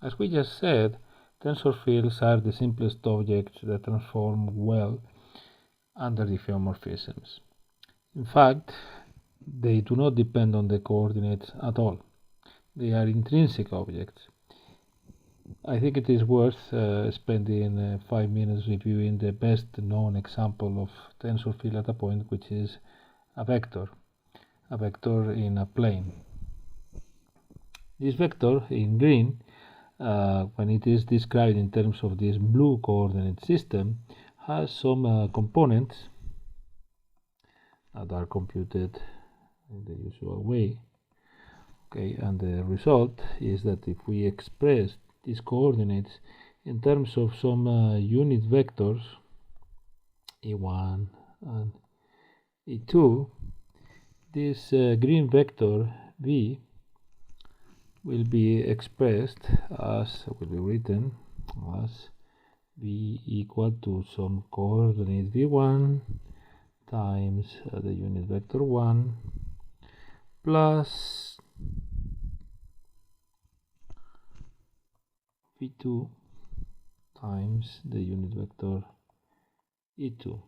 As we just said, tensor fields are the simplest objects that transform well under diffeomorphisms. In fact, they do not depend on the coordinates at all. They are intrinsic objects. I think it is worth spending 5 minutes reviewing the best known example of tensor field at a point, which is a vector in a plane. This vector in green, when it is described in terms of this blue coordinate system, has some components that are computed in the usual way. Okay, and the result is that if we express these coordinates in terms of some unit vectors E1 and E2, this green vector V will be written as V equal to some coordinate V1 times the unit vector 1 plus V2 times the unit vector E2.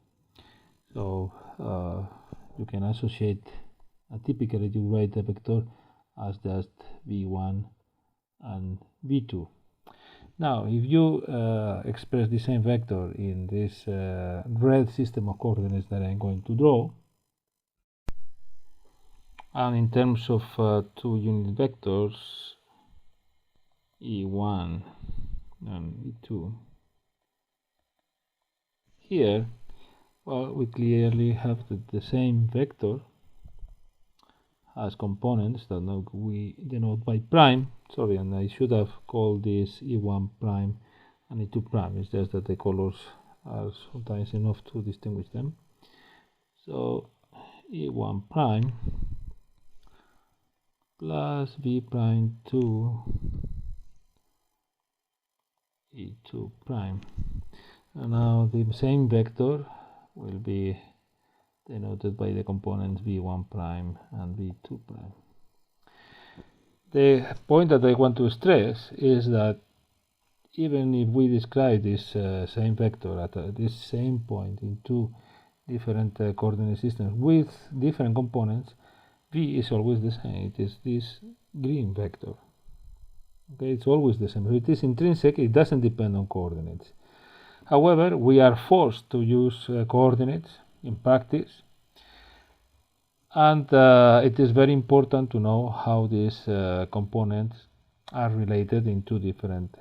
So you can associate, typically you write the vector as just V1 and V2. Now, if you express the same vector in this red system of coordinates that I'm going to draw, and in terms of two unit vectors, E1 and E2, here, well, we clearly have the same vector as components that now we denote by prime. Sorry, and I should have called this E1 prime and E2 prime. It's just that the colors are sometimes enough to distinguish them. So E1 prime plus V prime 2 E2 prime. And now the same vector will be denoted by the components V1 prime and V2 prime. The point that I want to stress is that even if we describe this same vector at this same point in two different coordinate systems with different components, V is always the same. It is this green vector. Okay, it's always the same. If it is intrinsic, it doesn't depend on coordinates. However, we are forced to use coordinates in practice, and it is very important to know how these components are related in two different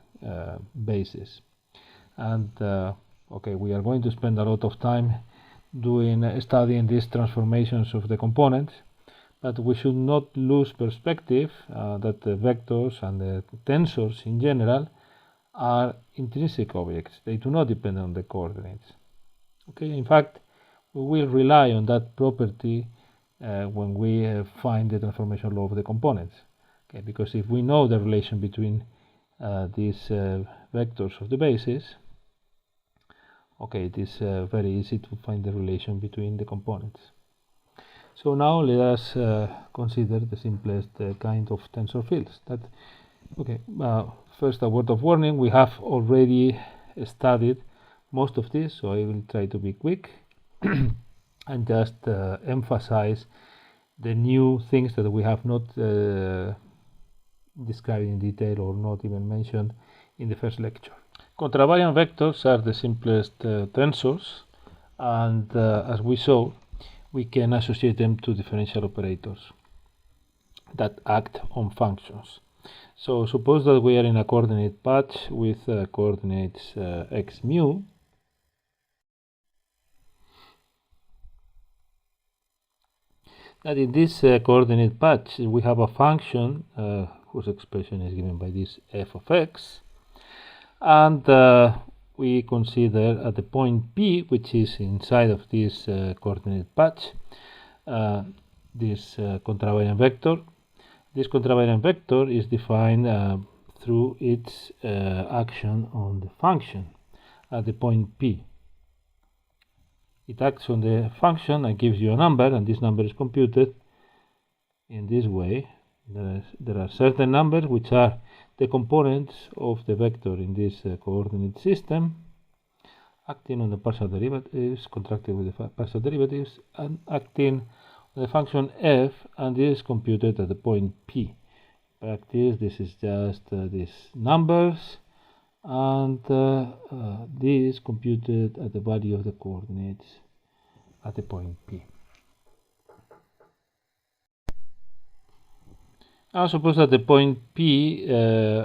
bases. And okay, we are going to spend a lot of time studying these transformations of the components, but we should not lose perspective that the vectors and the tensors in general are intrinsic objects. They do not depend on the coordinates. Okay, in fact, we will rely on that property when we find the transformation law of the components. Okay, because if we know the relation between these vectors of the bases, okay, it is very easy to find the relation between the components. So now let us consider the simplest kind of tensor fields. First, a word of warning: we have already studied most of this, so I will try to be quick and just emphasize the new things that we have not described in detail or not even mentioned in the first lecture. Contravariant vectors are the simplest tensors, and as we saw, we can associate them to differential operators that act on functions. So suppose that we are in a coordinate patch with coordinates x mu, that in this coordinate patch we have a function whose expression is given by this f of x, and we consider at the point P, which is inside of this coordinate patch, this contravariant vector. This contravariant vector is defined through its action on the function at the point P. It acts on the function and gives you a number, and this number is computed in this way. There are certain numbers which are the components of the vector in this coordinate system, acting on the partial derivatives, contracted with the partial derivatives, and acting on the function f, and this is computed at the point P. In practice, this is just these numbers, and this is computed at the value of the coordinates at the point P. Now suppose that the point P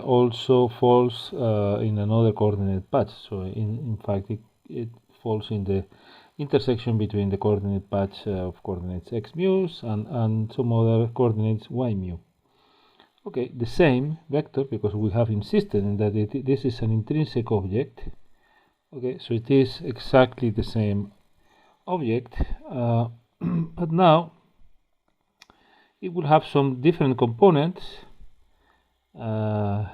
also falls in another coordinate patch. So in fact it falls in the intersection between the coordinate patch of coordinates x mu's and some other coordinates y mu. Okay, the same vector, because we have insisted in that this is an intrinsic object. Okay, so it is exactly the same object, but now it will have some different components when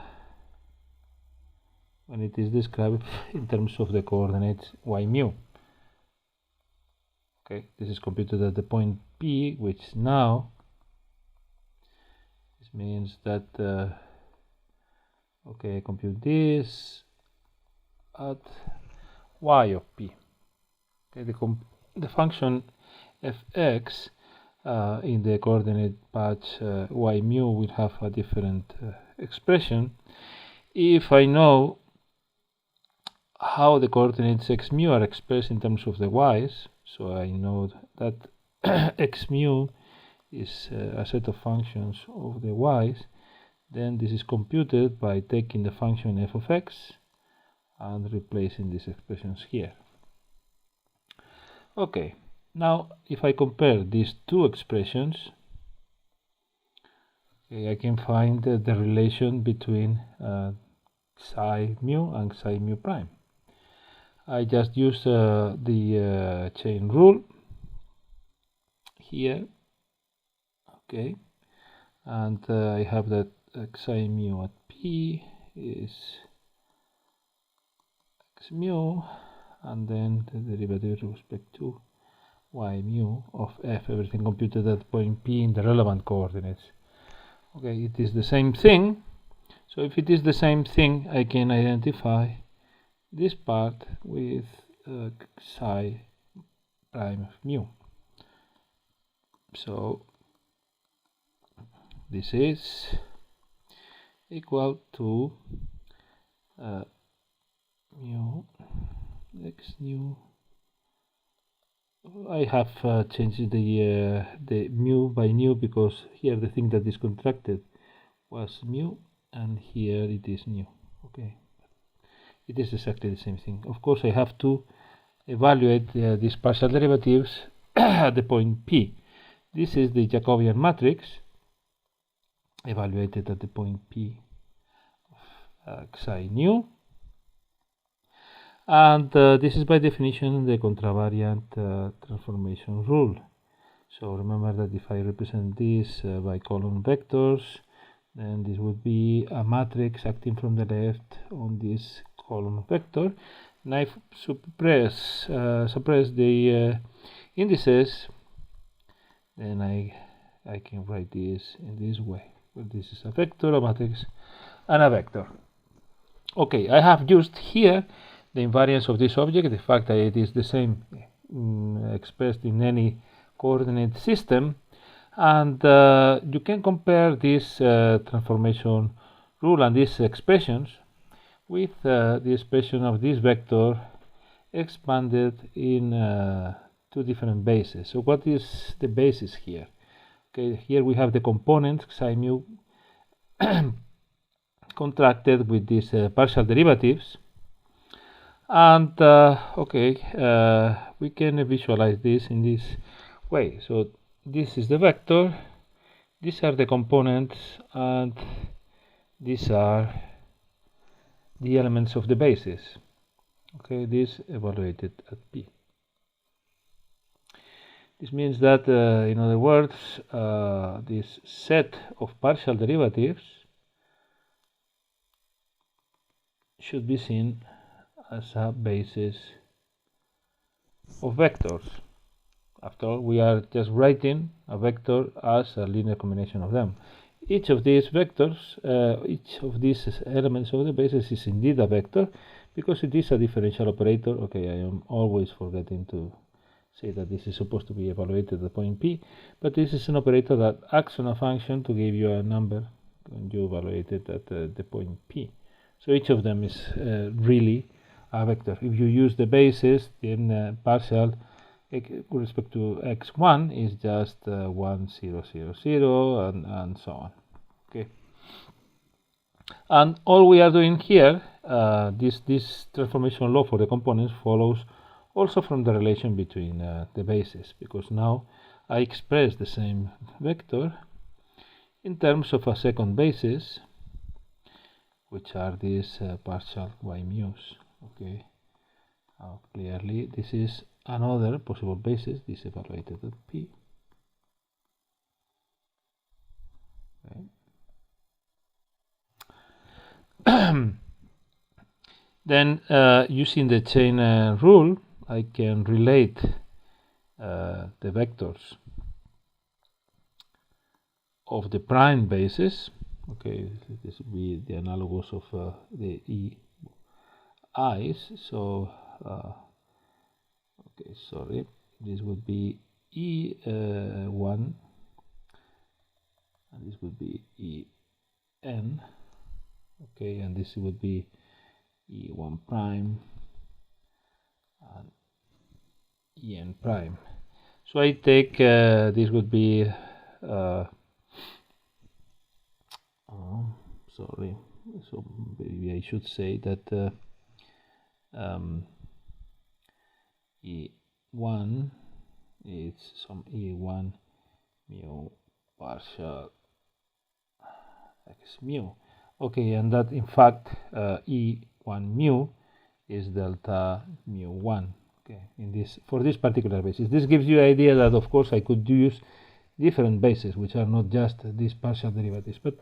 it is described in terms of the coordinates y mu. Okay, this is computed at the point P, which now this means that okay, I compute this at y of P. Okay, the function fx in the coordinate patch y mu will have a different expression if I know how the coordinates x mu are expressed in terms of the y's. So I know that x mu is a set of functions of the y's. Then this is computed by taking the function f of x and replacing these expressions here. Okay, now if I compare these two expressions, okay, I can find the relation between psi mu and psi mu prime. I just use the chain rule here, okay, and I have that psi mu at P is x mu, and then the derivative with respect to y mu of f, everything computed at point P in the relevant coordinates. Okay, it is the same thing. So if it is the same thing, I can identify this part with psi prime of mu. So this is equal to mu x nu. I have changed the mu by nu because here the thing that is contracted was mu and here it is nu. Okay, it is exactly the same thing. Of course, I have to evaluate these partial derivatives at the point P. This is the Jacobian matrix evaluated at the point P of psi nu. And this is by definition the contravariant transformation rule. So remember that if I represent this by column vectors, then this would be a matrix acting from the left on this column vector. And I suppress the indices, then I can write this in this way. Well, this is a vector, a matrix, and a vector. Okay, I have used here the invariance of this object, the fact that it is the same expressed in any coordinate system, and you can compare this transformation rule and these expressions with the expression of this vector expanded in two different bases. So what is the basis here? Okay, here we have the component psi mu contracted with these partial derivatives. And okay, we can visualize this in this way. So this is the vector, these are the components, and these are the elements of the basis. Okay, this evaluated at P. This means that, in other words, this set of partial derivatives should be seen as a basis of vectors. After all, we are just writing a vector as a linear combination of them. each of these vectors, each of these elements of the basis is indeed a vector, because it is a differential operator. Okay, I am always forgetting to say that this is supposed to be evaluated at the point P, but this is an operator that acts on a function to give you a number when you evaluate it at the point P. So each of them is really a vector. If you use the basis, then partial with respect to x1 is just 1, 0, 0, 0, and so on. Okay. And all we are doing here, this transformation law for the components follows also from the relation between the bases, because now I express the same vector in terms of a second basis, which are these partial y mu's. Okay. Now clearly this is another possible basis, this evaluated at P. Okay. Then using the chain rule, I can relate the vectors of the prime basis. Okay, this would be the analogous of the EI's. So okay, sorry, this would be E1 and this would be En. Okay, and this would be E1 prime and En prime. So I take this would be sorry, so maybe I should say that E1 is some E1 mu partial x mu. Okay, and that in fact E1 mu is delta mu 1. Okay, in this, for this particular basis, this gives you the idea that of course I could use different bases which are not just these partial derivatives, but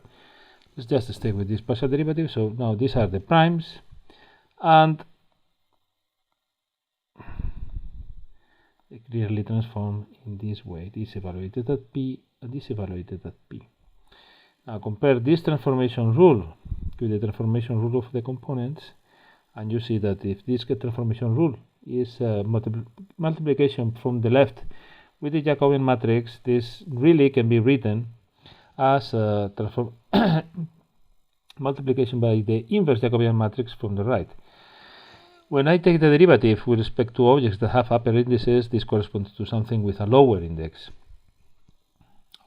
let's just stay with this partial derivative. So now these are the primes, and they clearly transform in this way. This evaluated at P and this evaluated at P. Now compare this transformation rule with the transformation rule of the components, and you see that if this transformation rule is multiplication from the left with the Jacobian matrix, this really can be written as multiplication by the inverse Jacobian matrix from the right. When I take the derivative with respect to objects that have upper indices, this corresponds to something with a lower index.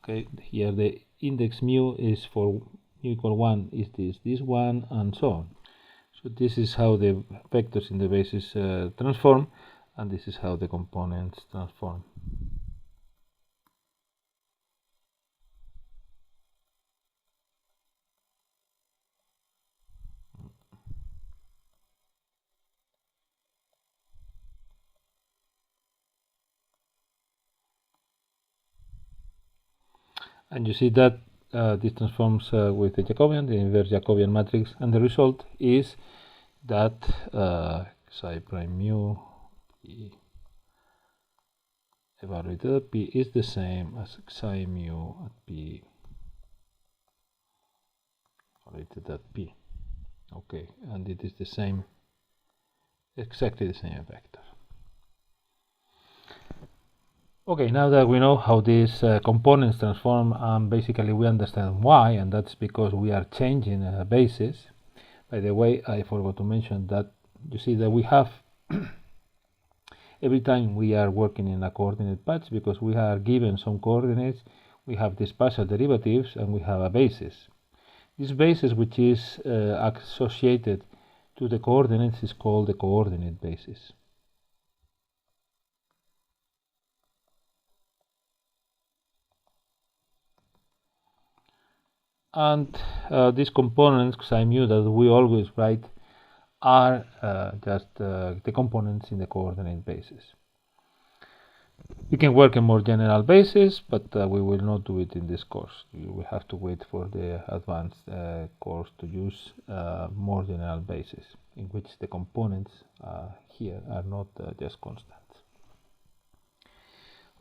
Okay, here the index mu is for mu equal 1 is this one, and so on. So this is how the vectors in the basis transform, and this is how the components transform. And you see that this transforms with the Jacobian, the inverse Jacobian matrix, and the result is that psi prime mu P evaluated at P is the same as psi mu at P evaluated at P. Okay, and it is the same, exactly the same vector. Okay, now that we know how these components transform, basically we understand why, and that's because we are changing a basis. By the way, I forgot to mention that you see that we have every time we are working in a coordinate patch, because we are given some coordinates, we have these partial derivatives and we have a basis. This basis, which is associated to the coordinates, is called the coordinate basis. And these components psi mu that we always write are just the components in the coordinate basis. We can work in more general basis, but we will not do it in this course. You will have to wait for the advanced course to use more general basis, in which the components here are not just constants.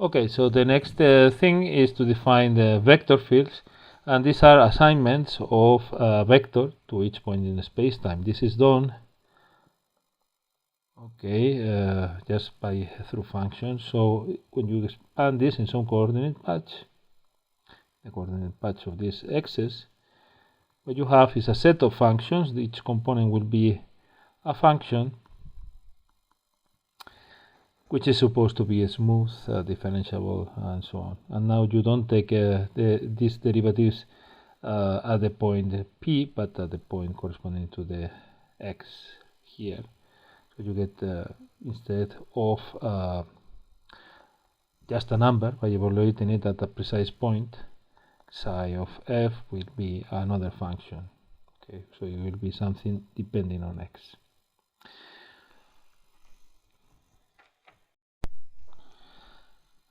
Okay, so the next thing is to define the vector fields. And these are assignments of a vector to each point in the space-time. This is done just through functions. So when you expand this in some coordinate patch, the coordinate patch of these x's, what you have is a set of functions. Each component will be a function which is supposed to be smooth, differentiable, and so on. And now you don't take these derivatives at the point p, but at the point corresponding to the x here. So you get, instead of just a number, by evaluating it at a precise point, psi of f will be another function. Okay, so it will be something depending on x.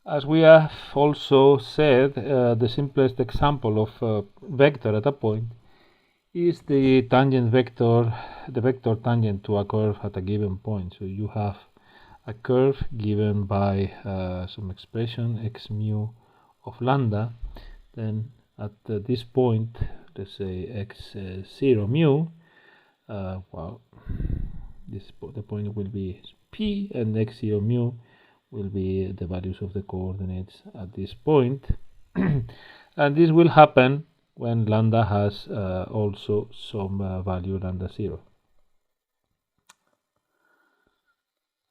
As we have also said, the simplest example of a vector at a point is the tangent vector, the vector tangent to a curve at a given point. So you have a curve given by some expression x mu of lambda. Then at this point, let's say x0 mu, well, the point will be p, and x0 mu will be the values of the coordinates at this point. And this will happen when lambda has also some value lambda 0.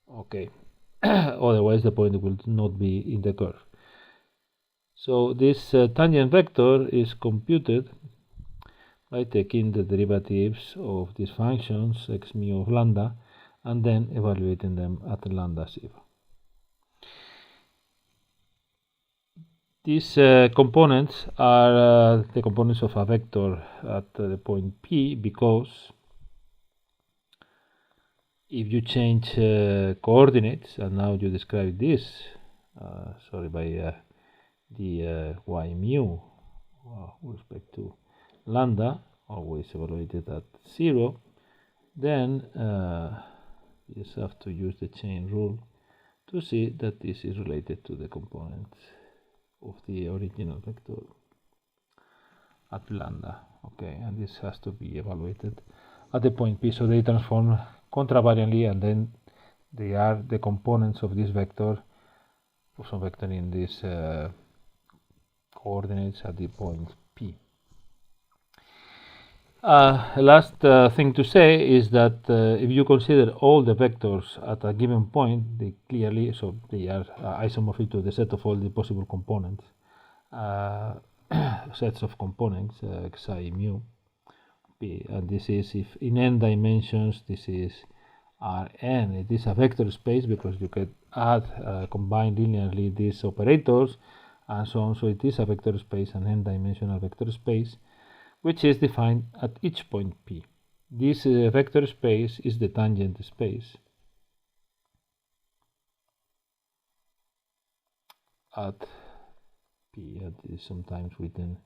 Okay, otherwise the point will not be in the curve. So this tangent vector is computed by taking the derivatives of these functions x mu of lambda and then evaluating them at lambda 0. These components are the components of a vector at the point P, because if you change coordinates, and now you describe this, by the y mu with respect to lambda, always evaluated at 0, then you just have to use the chain rule to see that this is related to the component of the original vector at lambda. Okay, and this has to be evaluated at the point P. So they transform contravariantly, and then they are the components of this vector, of some vector in these coordinates at the point P. Last thing to say is that if you consider all the vectors at a given point, they are isomorphic to the set of all the possible components, sets of components, xi mu p, and this is, if in n dimensions, this is Rn. It is a vector space because you can add, combine linearly these operators and so on. So it is a vector space, an n-dimensional vector space, which is defined at each point P. This vector space is the tangent space at P, and is sometimes written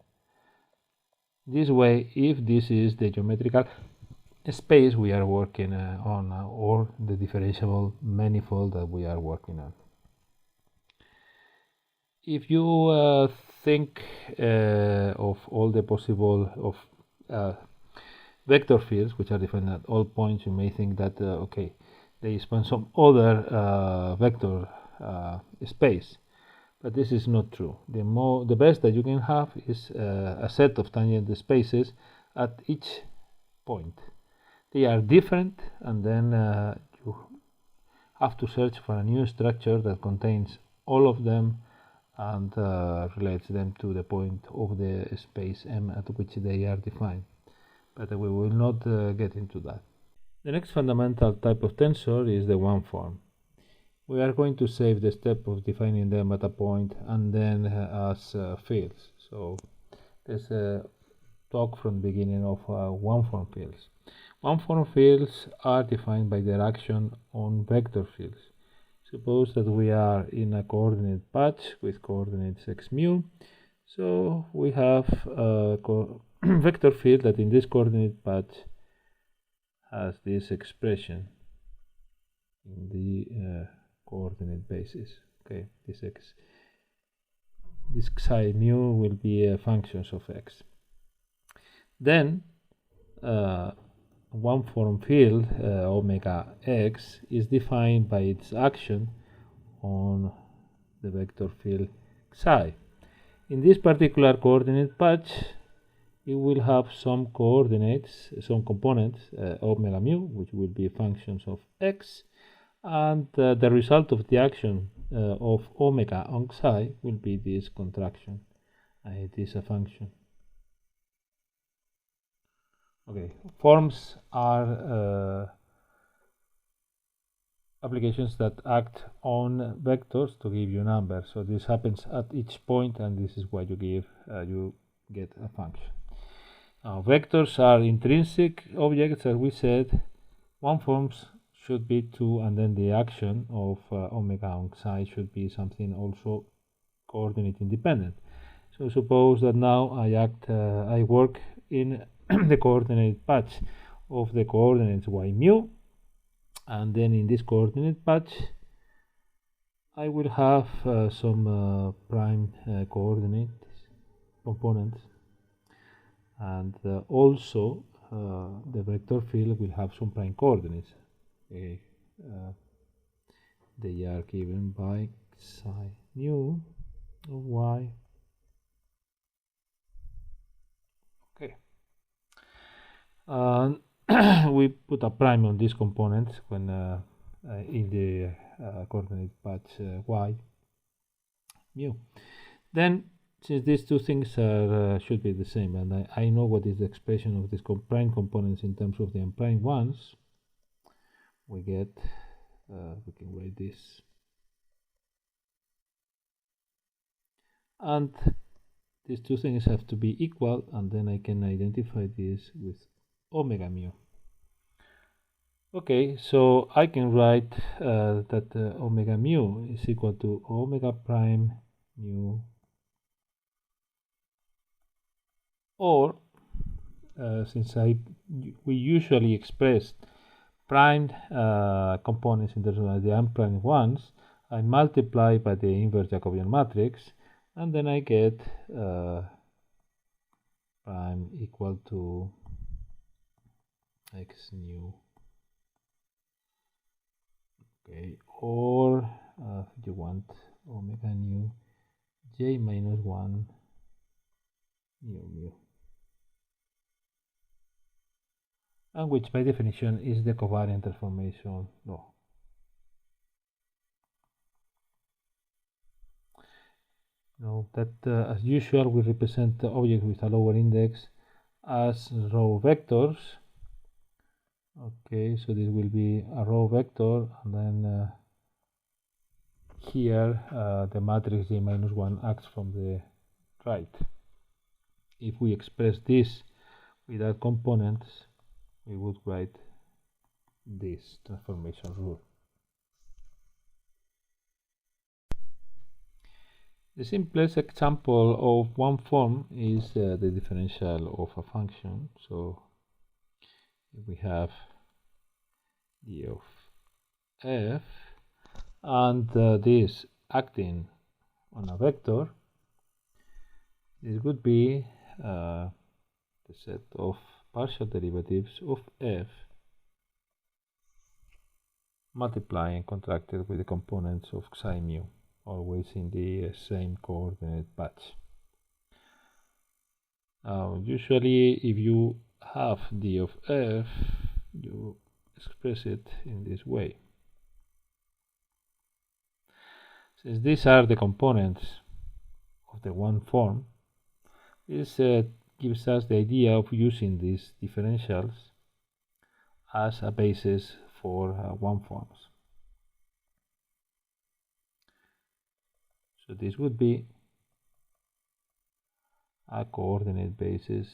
this way if this is the geometrical space we are working on, or the differentiable manifold that we are working on. If you think of all the possible vector fields which are defined at all points, you may think that okay, they span some other vector space, but this is not true. The best that you can have is a set of tangent spaces at each point. They are different, and then you have to search for a new structure that contains all of them and relates them to the point of the space M at which they are defined. But we will not get into that. The next fundamental type of tensor is the one form. We are going to save the step of defining them at a point and then as fields. So let's talk from the beginning of one form fields. One form fields are defined by their action on vector fields. Suppose that we are in a coordinate patch with coordinates x mu. So we have a vector field that in this coordinate patch has this expression in the coordinate basis. Okay, this x this psi mu will be functions of x. Then one form field omega x is defined by its action on the vector field psi. In this particular coordinate patch, it will have some coordinates, some components, omega mu, which will be functions of x, and the result of the action of omega on psi will be this contraction. It is a function. Okay, forms are applications that act on vectors to give you numbers. So this happens at each point, and this is why you get a function. Vectors are intrinsic objects, as we said. One forms should be 2, and then the action of omega on psi should be something also coordinate independent. So suppose that now I work in the coordinate patch of the coordinates y mu, and then in this coordinate patch I will have some prime coordinates components, and also the vector field will have some prime coordinates. Okay. They are given by psi mu of y. Okay. We put a prime on these components when in the coordinate patch y mu. Then, since these two things are should be the same, and I know what is the expression of these prime components in terms of the unprime ones, we get we can write this, and these two things have to be equal, and then I can identify this with omega mu. Okay, so I can write that omega mu is equal to omega prime mu, or since we usually express primed components in terms of the unprimed ones, I multiply by the inverse Jacobian matrix, and then I get prime equal to x nu. Okay, or if you want, omega nu j minus 1 nu mu, and which by definition is the covariant transformation law. Now that as usual we represent the object with a lower index as row vectors. Okay, so this will be a row vector, and then here the matrix j minus 1 acts from the right. If we express this without components, we would write this transformation rule. The simplest example of one form is the differential of a function. So if we have d of f and this acting on a vector, this would be the set of partial derivatives of f multiplied and contracted with the components of psi mu, always in the same coordinate patch. Usually if you have d of f, you express it in this way. Since these are the components of the one form, this gives us the idea of using these differentials as a basis for one forms. So this would be a coordinate basis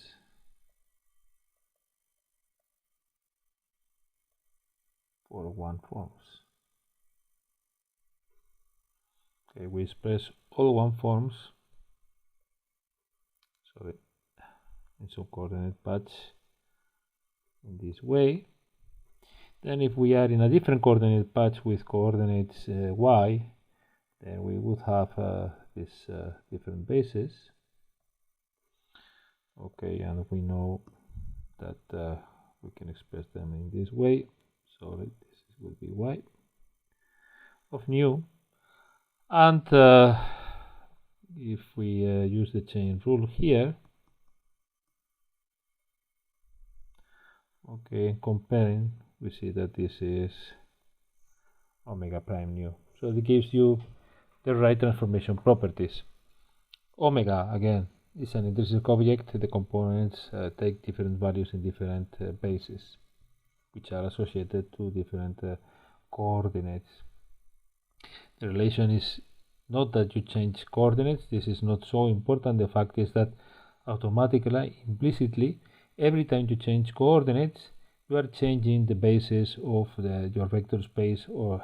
for one forms. Okay, we express all one forms, sorry, in some coordinate patch in this way. Then if we are in a different coordinate patch with coordinates y, then we would have these different bases. Okay, and we know that we can express them in this way. So this will be y of nu. And if we use the chain rule here, okay, comparing, we see that this is omega prime nu. So it gives you the right transformation properties. Omega, again, is an intrinsic object. The components take different values in different bases, which are associated to different coordinates. The relation is not that you change coordinates. This is not so important. The fact is that automatically, implicitly, every time you change coordinates, you are changing the basis of your vector space or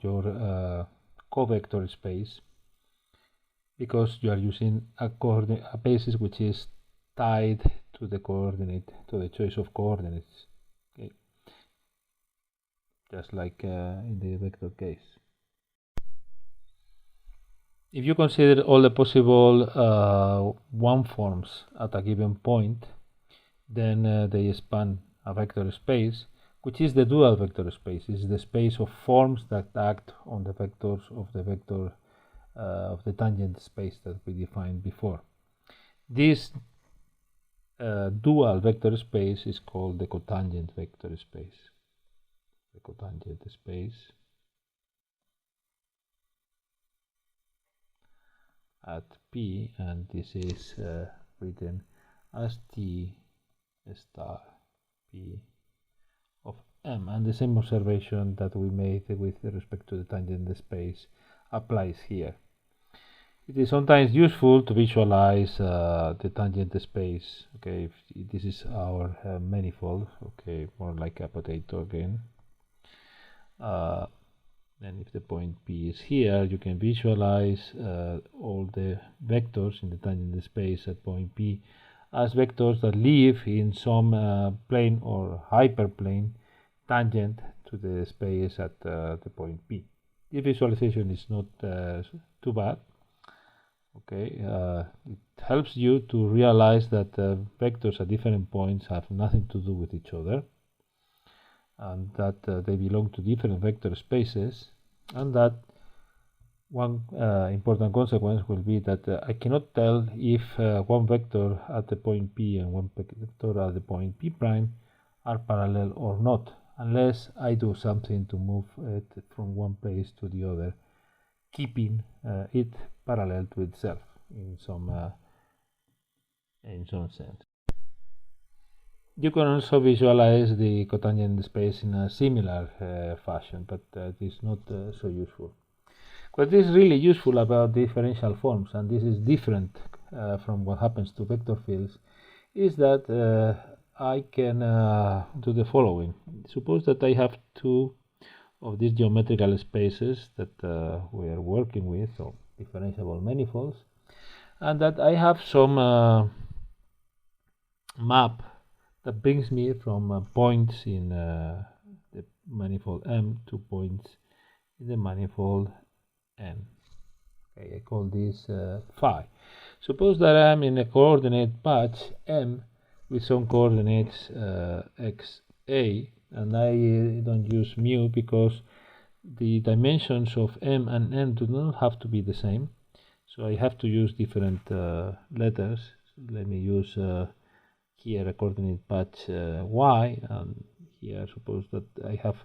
your covector space, because you are using a basis which is tied to the coordinate, to the choice of coordinates. Okay, just like in the vector case. If you consider all the possible one forms at a given point, then they span a vector space, which is the dual vector space. It's the space of forms that act on the vectors of the vector of the tangent space that we defined before. This dual vector space is called the cotangent vector space. The cotangent space at P, and this is written as T star P of M, and the same observation that we made with respect to the tangent space applies here. It is sometimes useful to visualize the tangent space. Okay, if this is our manifold, okay, more like a potato again. Then if the point P is here, you can visualize all the vectors in the tangent space at point P as vectors that live in some plane or hyperplane tangent to the space at the point P. This visualization is not too bad. Okay, it helps you to realize that vectors at different points have nothing to do with each other, and that they belong to different vector spaces, and that one important consequence will be that I cannot tell if one vector at the point P and one vector at the point P prime are parallel or not, unless I do something to move it from one place to the other, keeping it parallel to itself in some sense. You can also visualize the cotangent space in a similar fashion, but it is not so useful. What is really useful about differential forms, and this is different from what happens to vector fields, is that I can do the following. Suppose that I have two of these geometrical spaces that we are working with, so differentiable manifolds, and that I have some map that brings me from points in the manifold M to points in the manifold N. Okay, I call this phi. Suppose that I'm in a coordinate patch M with some coordinates xa, and I don't use mu because the dimensions of M and N do not have to be the same, so I have to use different letters. So let me use here a coordinate patch y, and here suppose that I have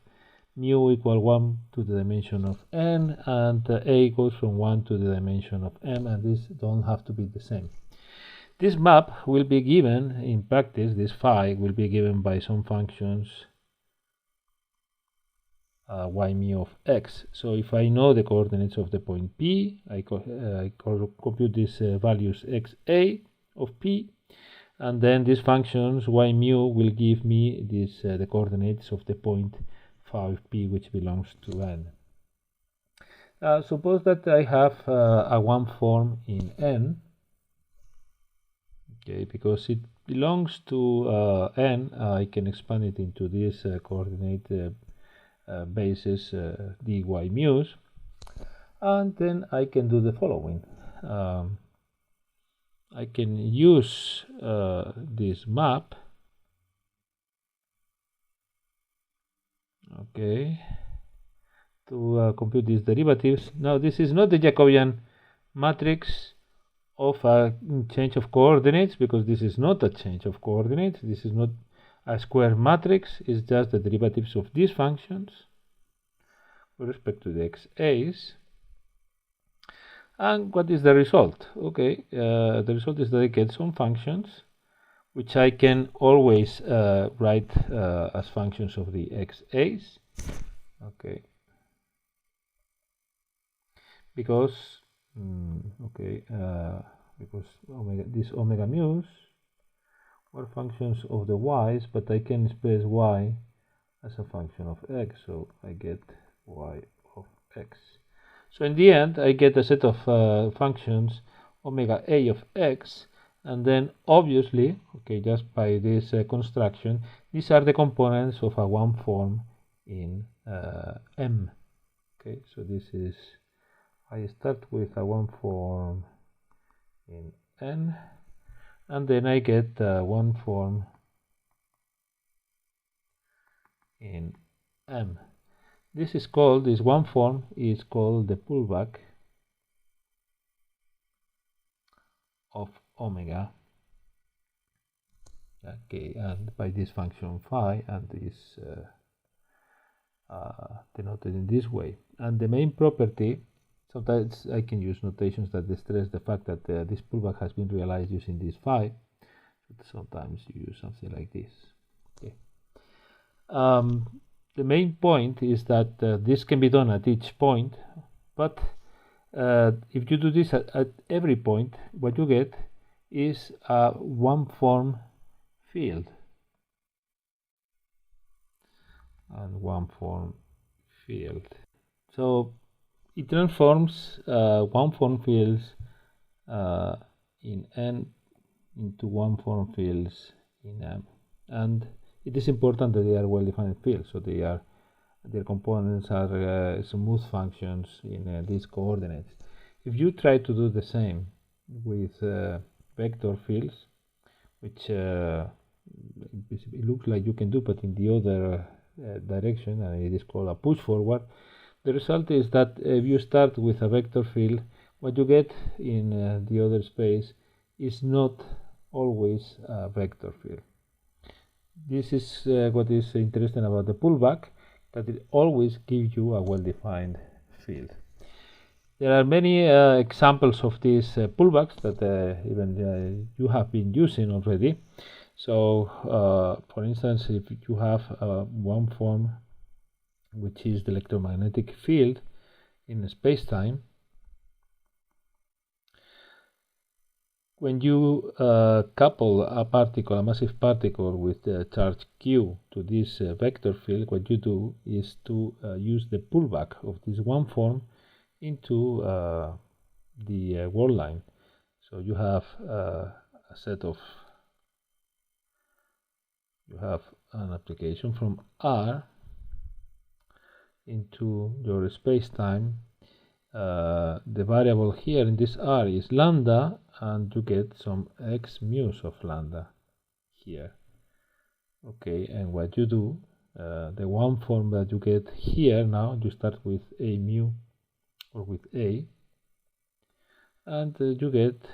mu equal 1 to the dimension of N, and a goes from 1 to the dimension of M, and these don't have to be the same. This map will be given, in practice, this phi will be given by some functions y mu of x. So if I know the coordinates of the point P, I compute these values xa of P, and then these functions y mu will give me this the coordinates of the point phi of P, which belongs to N. Suppose that I have a one form in N, okay, because it belongs to N, I can expand it into this coordinate basis dy mu's, And then I can do the following. I can use this map, okay, to compute these derivatives. Now this is not the Jacobian matrix of a change of coordinates, because this is not a change of coordinates. This is not a square matrix. It's just the derivatives of these functions with respect to the xa's. And what is the result? Okay, the result is that I get some functions which I can always write as functions of the xa's. Okay, because because these omega mu's were functions of the y's, but I can express y as a function of x, so I get y of x. So in the end, I get a set of functions omega a of x, and then obviously, okay, just by this construction, these are the components of a one form in M. Okay, so this is, I start with a one form in N, and then I get one form in M. This one form is called the pullback of omega. Okay, and by this function phi, and is denoted in this way. And the main property, sometimes I can use notations that stress the fact that this pullback has been realized using this phi. Sometimes you use something like this. Okay. The main point is that this can be done at each point, but if you do this at every point, what you get is a one form field and one form field. So it transforms one form fields in N into one form fields in M, and it is important that they are well-defined fields, so their components are smooth functions in these coordinates. If you try to do the same with vector fields, which it looks like you can do, but in the other direction, and it is called a push forward, the result is that if you start with a vector field, what you get in the other space is not always a vector field. This is what is interesting about the pullback, that it always gives you a well-defined field. There are many examples of these pullbacks that even you have been using already. So, for instance, if you have one form, which is the electromagnetic field in space-time, when you couple a massive particle with the charge q to this vector field, what you do is to use the pullback of this one form into the world line. So you have an application from R into your space-time. The variable here in this R is lambda, and you get some x mu's of lambda here. Okay, and what you do, the one form that you get here, now you start with a mu, or with a, and you get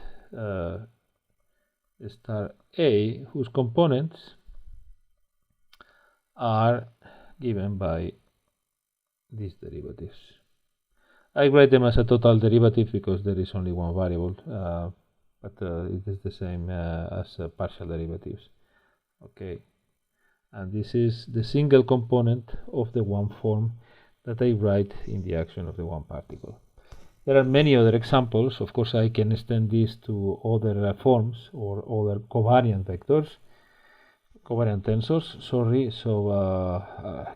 star a, whose components are given by these derivatives. I write them as a total derivative because there is only one variable, but it is the same as partial derivatives. Okay, and this is the single component of the one form that I write in the action of the one particle. There are many other examples. Of course, I can extend this to other forms or other covariant vectors, covariant tensors, sorry. So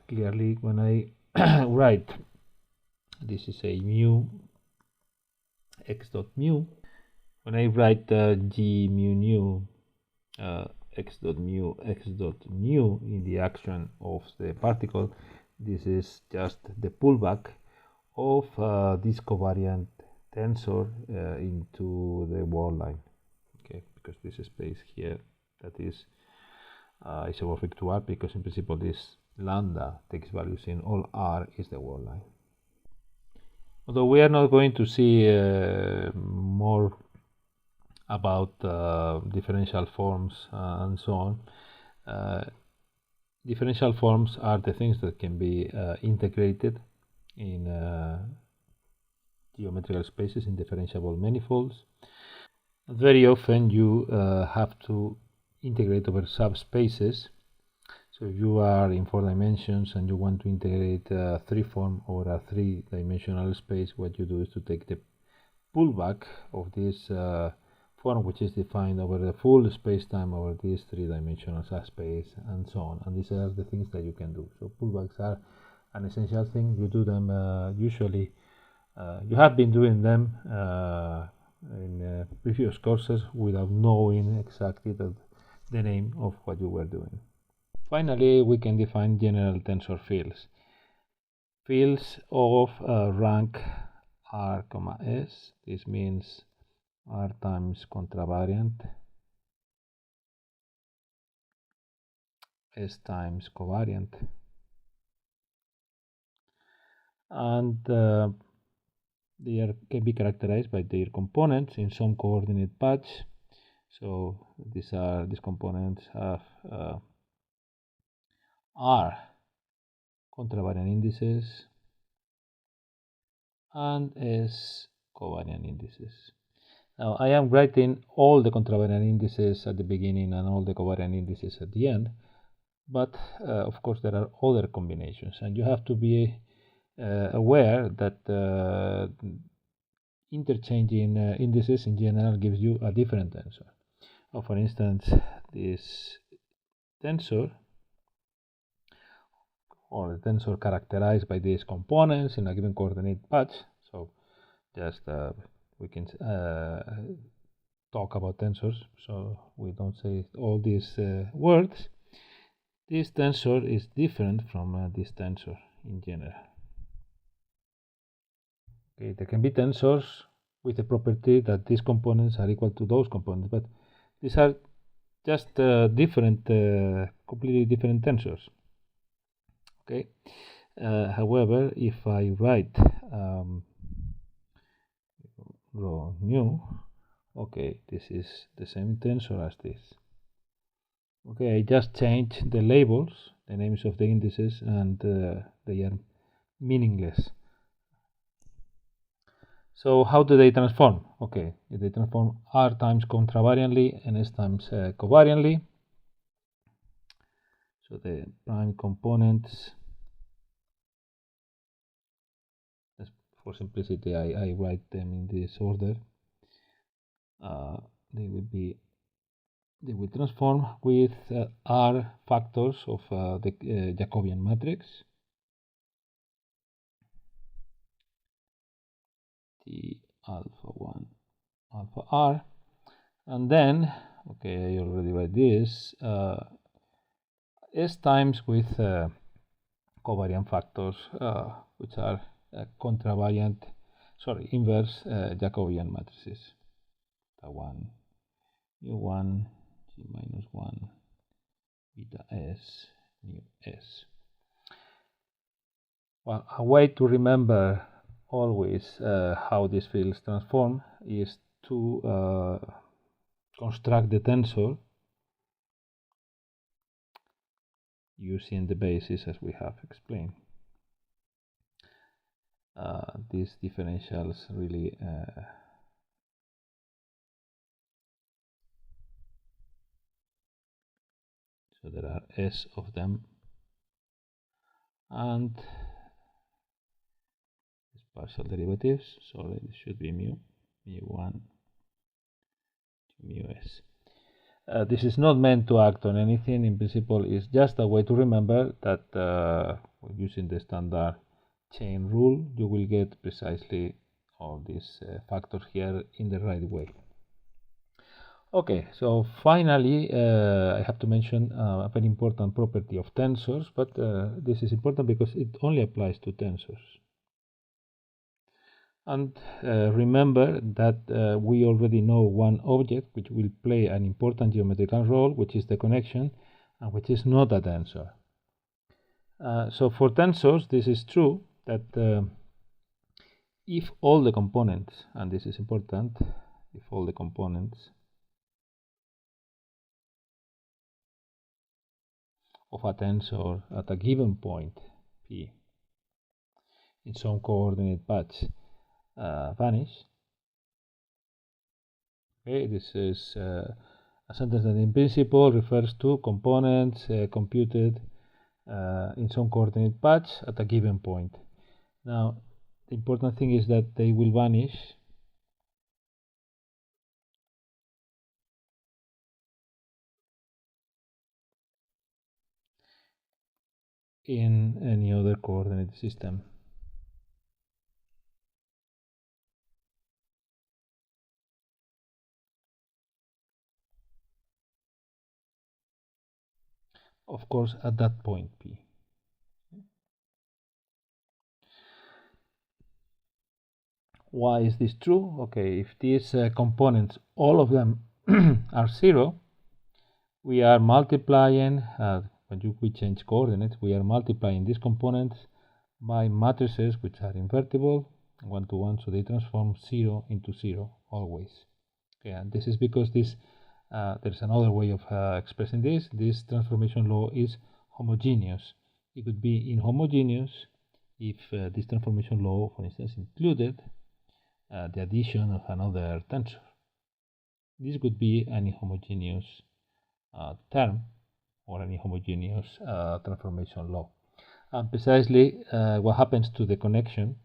clearly when I write, this is a mu x dot mu. When I write g mu nu x dot mu in the action of the particle, this is just the pullback of this covariant tensor into the wall line. Okay, because this space here that is isomorphic to R, because in principle this lambda takes values in all R is the wall line. Although we are not going to see more about differential forms and so on. Differential forms are the things that can be integrated in geometrical spaces in differentiable manifolds. Very often you have to integrate over subspaces. So if you are in 4 dimensions and you want to integrate a 3 form over a 3-dimensional space, what you do is to take the pullback of this form, which is defined over the full space-time over this 3-dimensional subspace and so on. And these are the things that you can do. So pullbacks are an essential thing. You do them usually. You have been doing them in previous courses without knowing exactly the name of what you were doing. Finally, we can define general tensor fields. Fields of rank R, S. This means R times contravariant, S times covariant. And they can be characterized by their components in some coordinate patch. So these components have R contravariant indices and S covariant indices. Now I am writing all the contravariant indices at the beginning and all the covariant indices at the end, but of course there are other combinations, and you have to be aware that interchanging indices in general gives you a different tensor. For instance, this tensor, or the tensor characterized by these components in a given coordinate patch. So just we can talk about tensors, so we don't say all these words. This tensor is different from this tensor in general. Okay, there can be tensors with the property that these components are equal to those components, but these are just different, completely different tensors. Okay. However, if I write rho nu, okay, this is the same tensor as this. Okay, I just change the labels, the names of the indices, and they are meaningless. So how do they transform? Okay, they transform R times contravariantly and S times covariantly. So the prime components, for simplicity, I write them in this order. They will transform with R factors of the Jacobian matrix. T alpha 1 alpha R, and then, okay, I already write this, S times with covariant factors, which are inverse Jacobian matrices. Beta 1, mu 1, G minus 1, beta S, mu S. Well, a way to remember always how these fields transform is to construct the tensor using the basis as we have explained. These differentials really so there are S of them, and these partial derivatives, sorry, this should be mu 1 to mu S. This is not meant to act on anything. In principle, it's just a way to remember that using the standard chain rule, you will get precisely all these factors here in the right way. Okay, so finally, I have to mention a very important property of tensors, but this is important because it only applies to tensors. And remember that we already know one object which will play an important geometrical role, which is the connection, and which is not a tensor. So for tensors, this is true that if all the components, and this is important, if all the components of a tensor at a given point P in some coordinate patch vanish. Okay, this is a sentence that in principle refers to components computed in some coordinate patch at a given point. Now, the important thing is that they will vanish in any other coordinate system. Of course, at that point P. Why is this true? Okay, if these components, all of them are 0, we are multiplying, when we change coordinates, we are multiplying these components by matrices which are invertible, 1 to 1, so they transform 0 into 0 always. Okay, and this is because this there's another way of expressing this. This transformation law is homogeneous. It could be inhomogeneous if this transformation law, for instance, included the addition of another tensor. This could be an inhomogeneous term or an inhomogeneous transformation law. And precisely what happens to the connection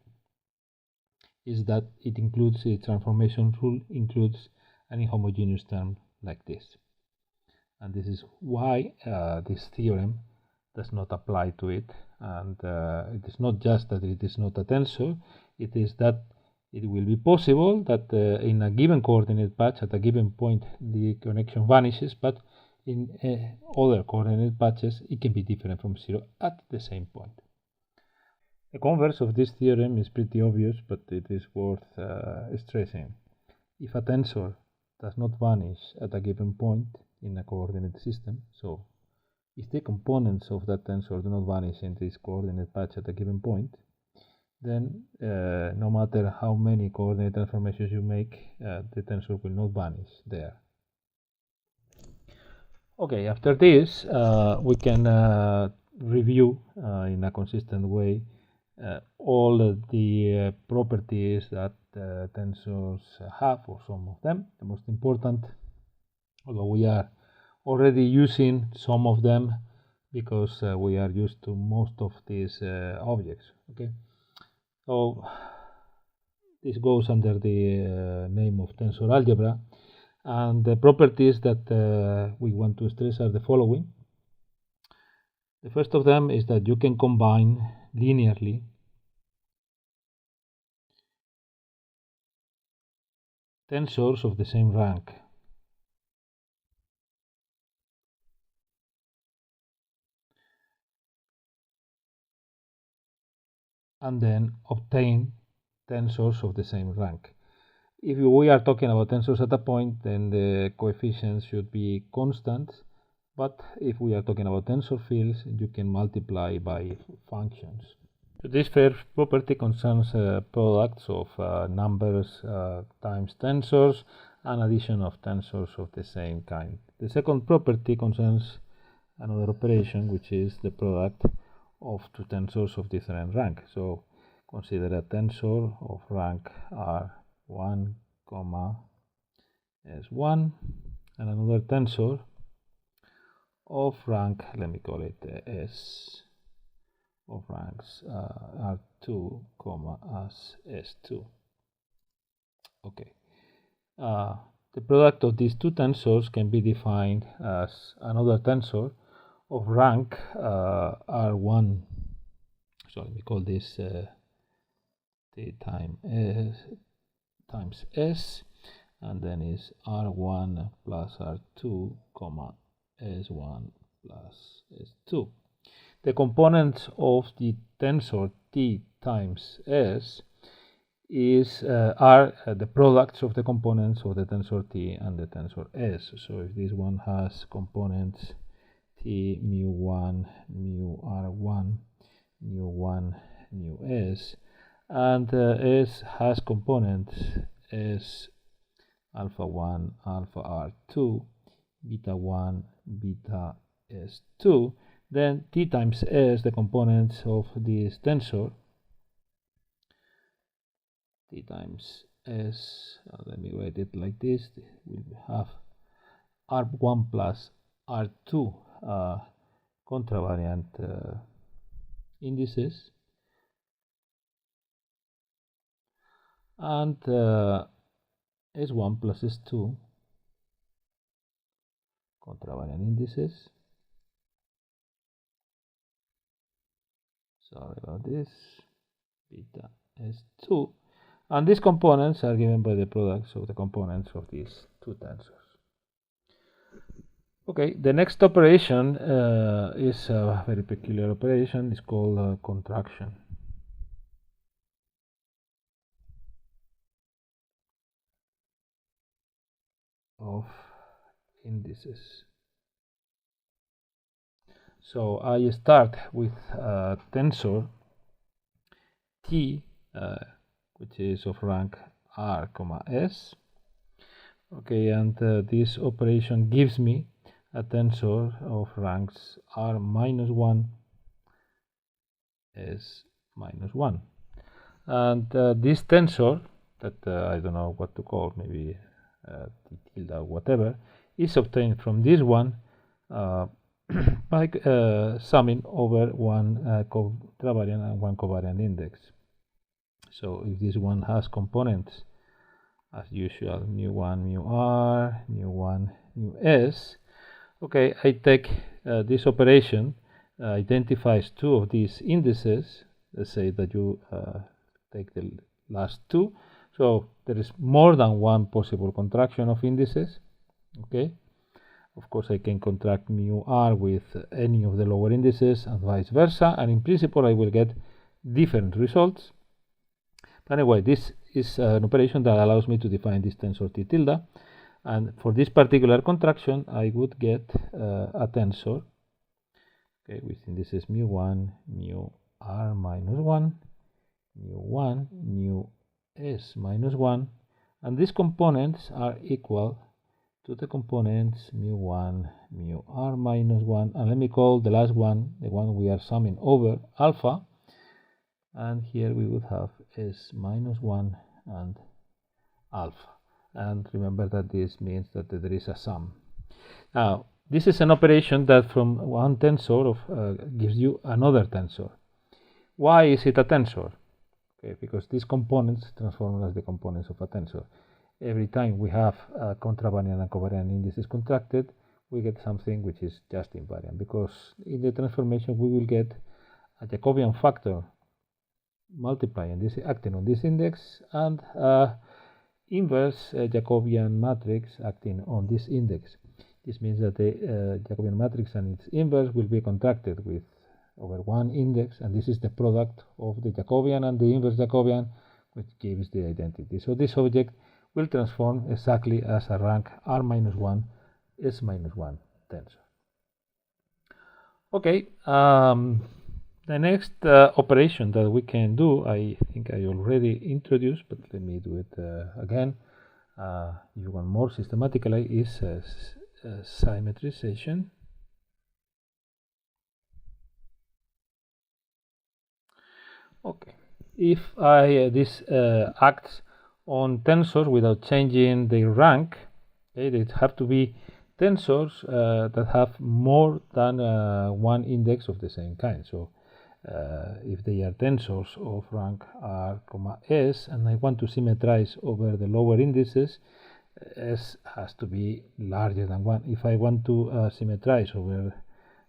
is that it includes, the transformation rule includes an inhomogeneous term like this. And this is why this theorem does not apply to it. And it is not just that it is not a tensor, it is that it will be possible that in a given coordinate patch at a given point the connection vanishes, but in other coordinate patches it can be different from 0 at the same point. The converse of this theorem is pretty obvious, but it is worth stressing. If a tensor does not vanish at a given point in a coordinate system, so if the components of that tensor do not vanish in this coordinate patch at a given point, then no matter how many coordinate transformations you make, the tensor will not vanish there. Okay, after this, we can review in a consistent way all the properties that tensors have, or some of them. The most important, although we are already using some of them because we are used to most of these objects. Okay, so this goes under the name of tensor algebra, and the properties that we want to stress are the following. The first of them is that you can combine linearly tensors of the same rank. And then obtain tensors of the same rank. If we are talking about tensors at a point, then the coefficients should be constant. But if we are talking about tensor fields, you can multiply by functions. So this first property concerns products of numbers times tensors and addition of tensors of the same kind. The second property concerns another operation, which is the product of two tensors of different rank. So consider a tensor of rank R1, S1, and another tensor of rank, let me call it S, of ranks R2, as S2. Okay. The product of these two tensors can be defined as another tensor of rank R1. So let me call this T times S, and then is R1 plus R2, S1 plus S2. The components of the tensor T times S is are the products of the components of the tensor T and the tensor S. So if this one has components T mu1, mu R1, mu1, mu S, and S has components S alpha 1, alpha R2, beta 1, beta S2, then T times S, the components of this tensor, T times S, let me write it like this, we have R1 plus R2 contravariant indices, and S1 plus S2 contravariant indices. Sorry about this, beta S2, and these components are given by the products of the components of these two tensors. Okay, the next operation is a very peculiar operation. It's called contraction of indices. So I start with tensor T, which is of rank R, S. Okay, and this operation gives me a tensor of ranks R minus 1, S minus 1. And this tensor, that I don't know what to call, maybe T tilde or whatever, is obtained from this one by summing over one contravariant and one covariant index. So if this one has components, as usual, mu1, mu r, mu1, mu s, okay, I take this operation, identifies two of these indices. Let's say that you take the last two. So there is more than one possible contraction of indices. Okay. Of course, I can contract mu r with any of the lower indices and vice versa. And in principle, I will get different results. But anyway, this is an operation that allows me to define this tensor T tilde. And for this particular contraction, I would get a tensor, okay, with indices mu1, mu r minus 1, mu1, mu s minus 1. And these components are equal to the components mu1, mu r minus 1, and let me call the last one, the one we are summing over, alpha, and here we would have s minus 1 and alpha. And remember that this means that there is a sum. Now, this is an operation that from one tensor gives you another tensor. Why is it a tensor? Okay, because these components transform as the components of a tensor. Every time we have contravariant and covariant indices contracted, we get something which is just invariant, because in the transformation we will get a Jacobian factor multiplying this, acting on this index, and inverse Jacobian matrix acting on this index. This means that the Jacobian matrix and its inverse will be contracted with over one index, and this is the product of the Jacobian and the inverse Jacobian, which gives the identity. So this object will transform exactly as a rank R minus 1, S minus 1 tensor. Okay, the next operation that we can do, I think I already introduced, but let me do it again. If you want more systematically, is symmetrization. Okay, if this acts on tensors without changing their rank, okay, they have to be tensors that have more than one index of the same kind. So if they are tensors of rank R, S, and I want to symmetrize over the lower indices, S has to be larger than 1. If I want to symmetrize over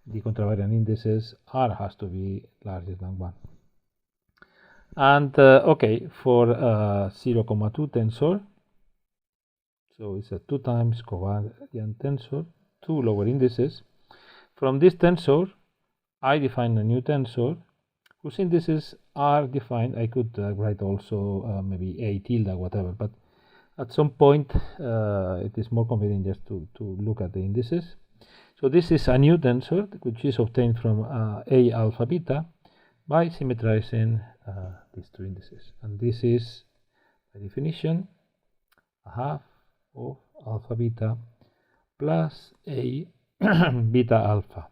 the contravariant indices, R has to be larger than 1. And okay, for 0,2 tensor, so it's a 2 times covariant tensor, 2 lower indices. From this tensor, I define a new tensor whose indices are defined. I could write also maybe A tilde, whatever, but at some point it is more convenient just to look at the indices. So this is a new tensor which is obtained from A alpha beta by symmetrizing these two indices. And this is, by definition, a half of alpha beta plus A beta alpha.